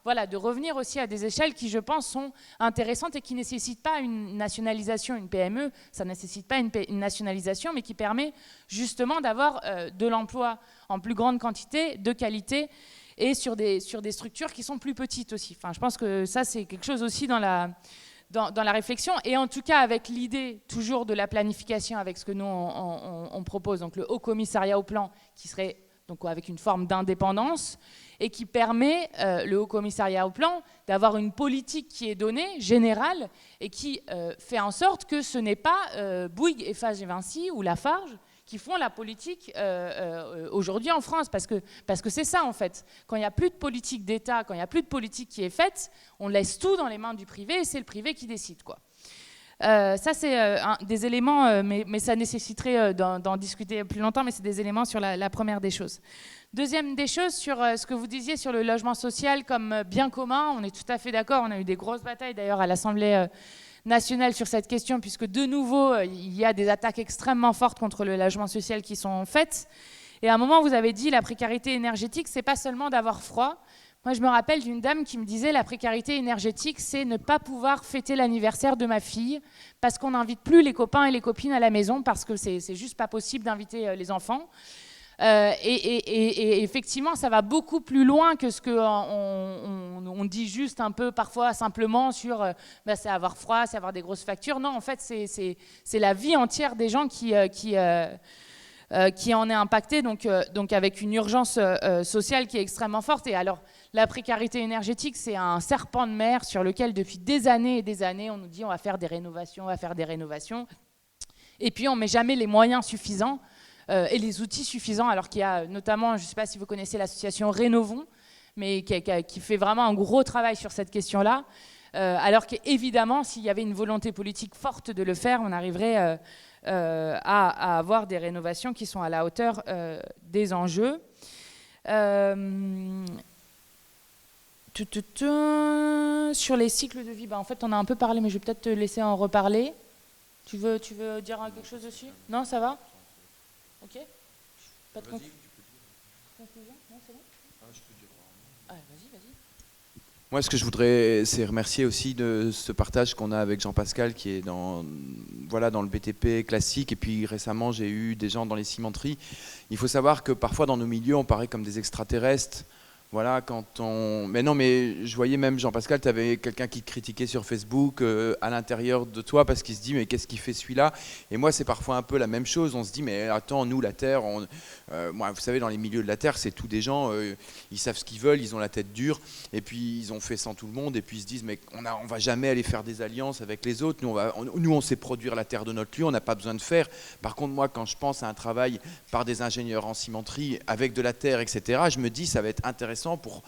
de revenir aussi à des échelles qui, je pense, sont intéressantes et qui ne nécessitent pas une nationalisation, une PME, ça ne nécessite pas une nationalisation, mais qui permet justement d'avoir de l'emploi en plus grande quantité, de qualité, et sur des structures qui sont plus petites aussi. Je pense que ça, c'est quelque chose aussi dans la réflexion, et en tout cas avec l'idée toujours de la planification, avec ce que nous on propose, donc le Haut Commissariat au Plan, qui serait donc avec une forme d'indépendance, et qui permet, le Haut Commissariat au Plan, d'avoir une politique qui est donnée, générale, et qui fait en sorte que ce n'est pas Bouygues, Eiffage et Vinci ou Lafarge qui font la politique aujourd'hui en France, parce que c'est ça en fait. Quand il n'y a plus de politique d'État, quand il n'y a plus de politique qui est faite, on laisse tout dans les mains du privé et c'est le privé qui décide, quoi. Ça c'est des éléments, mais ça nécessiterait d'en discuter plus longtemps, mais c'est des éléments sur la première des choses. Deuxième des choses, sur ce que vous disiez sur le logement social comme bien commun, on est tout à fait d'accord, on a eu des grosses batailles d'ailleurs à l'Assemblée nationale sur cette question, puisque de nouveau il y a des attaques extrêmement fortes contre le logement social qui sont faites. Et à un moment, vous avez dit la précarité énergétique, c'est pas seulement d'avoir froid. Moi, je me rappelle d'une dame qui me disait la précarité énergétique, c'est ne pas pouvoir fêter l'anniversaire de ma fille parce qu'on n'invite plus les copains et les copines à la maison parce que c'est juste pas possible d'inviter les enfants. Et effectivement, ça va beaucoup plus loin que ce qu'on dit juste un peu parfois simplement sur c'est avoir froid, c'est avoir des grosses factures. Non, en fait, c'est la vie entière des gens qui en est impactée, donc avec une urgence sociale qui est extrêmement forte. Et alors, la précarité énergétique, c'est un serpent de mer sur lequel, depuis des années et des années, on nous dit on va faire des rénovations, on va faire des rénovations. Et puis, on ne met jamais les moyens suffisants et les outils suffisants, alors qu'il y a notamment, je ne sais pas si vous connaissez l'association Rénovons, mais qui fait vraiment un gros travail sur cette question-là, alors qu'évidemment, s'il y avait une volonté politique forte de le faire, on arriverait à avoir des rénovations qui sont à la hauteur des enjeux. Sur les cycles de vie, en fait, on a un peu parlé, mais je vais peut-être te laisser en reparler. Tu veux dire quelque chose dessus? Non, ça va? Ok. Pas de conclusion? Non, c'est bon? Je peux dire. Vas-y. Moi, ce que je voudrais, c'est remercier aussi de ce partage qu'on a avec Jean-Pascal, qui est dans le BTP classique. Et puis récemment, j'ai eu des gens dans les cimenteries. Il faut savoir que parfois, dans nos milieux, on paraît comme des extraterrestres. Voilà, mais je voyais même, Jean-Pascal, tu avais quelqu'un qui te critiquait sur Facebook à l'intérieur de toi parce qu'il se dit mais qu'est-ce qu'il fait celui-là? Et moi, c'est parfois un peu la même chose. On se dit mais attends, nous, la Terre, moi, vous savez, dans les milieux de la Terre, c'est tous des gens, ils savent ce qu'ils veulent, ils ont la tête dure, et puis ils ont fait sans tout le monde, et puis ils se disent mais on va jamais aller faire des alliances avec les autres. Nous, on sait produire la Terre de notre lieu, on n'a pas besoin de faire. Par contre, moi, quand je pense à un travail par des ingénieurs en cimenterie avec de la terre, etc., je me dis ça va être intéressant pour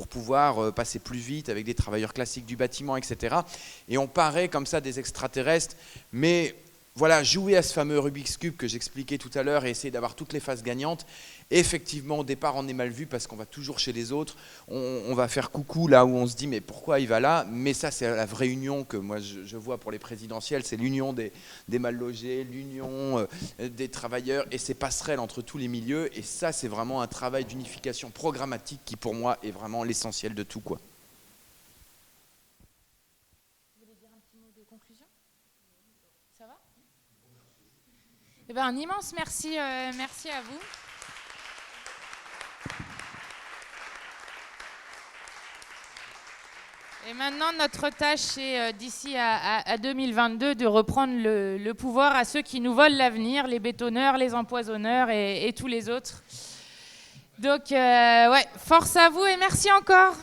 pouvoir passer plus vite avec des travailleurs classiques du bâtiment, etc. Et on paraît comme ça des extraterrestres, mais voilà, jouer à ce fameux Rubik's Cube que j'expliquais tout à l'heure et essayer d'avoir toutes les phases gagnantes. Effectivement, au départ, on est mal vu parce qu'on va toujours chez les autres. On va faire coucou là où on se dit mais pourquoi il va là? Mais ça, c'est la vraie union que moi je vois pour les présidentielles. C'est l'union des mal logés, l'union des travailleurs et ces passerelles entre tous les milieux. Et ça, c'est vraiment un travail d'unification programmatique qui, pour moi, est vraiment l'essentiel de tout, quoi. Vous voulez dire un petit mot de conclusion? Ça va? Eh ben, un immense merci à vous. Et maintenant, notre tâche, c'est d'ici à 2022 de reprendre le pouvoir à ceux qui nous volent l'avenir, les bétonneurs, les empoisonneurs et tous les autres. Donc, force à vous et merci encore.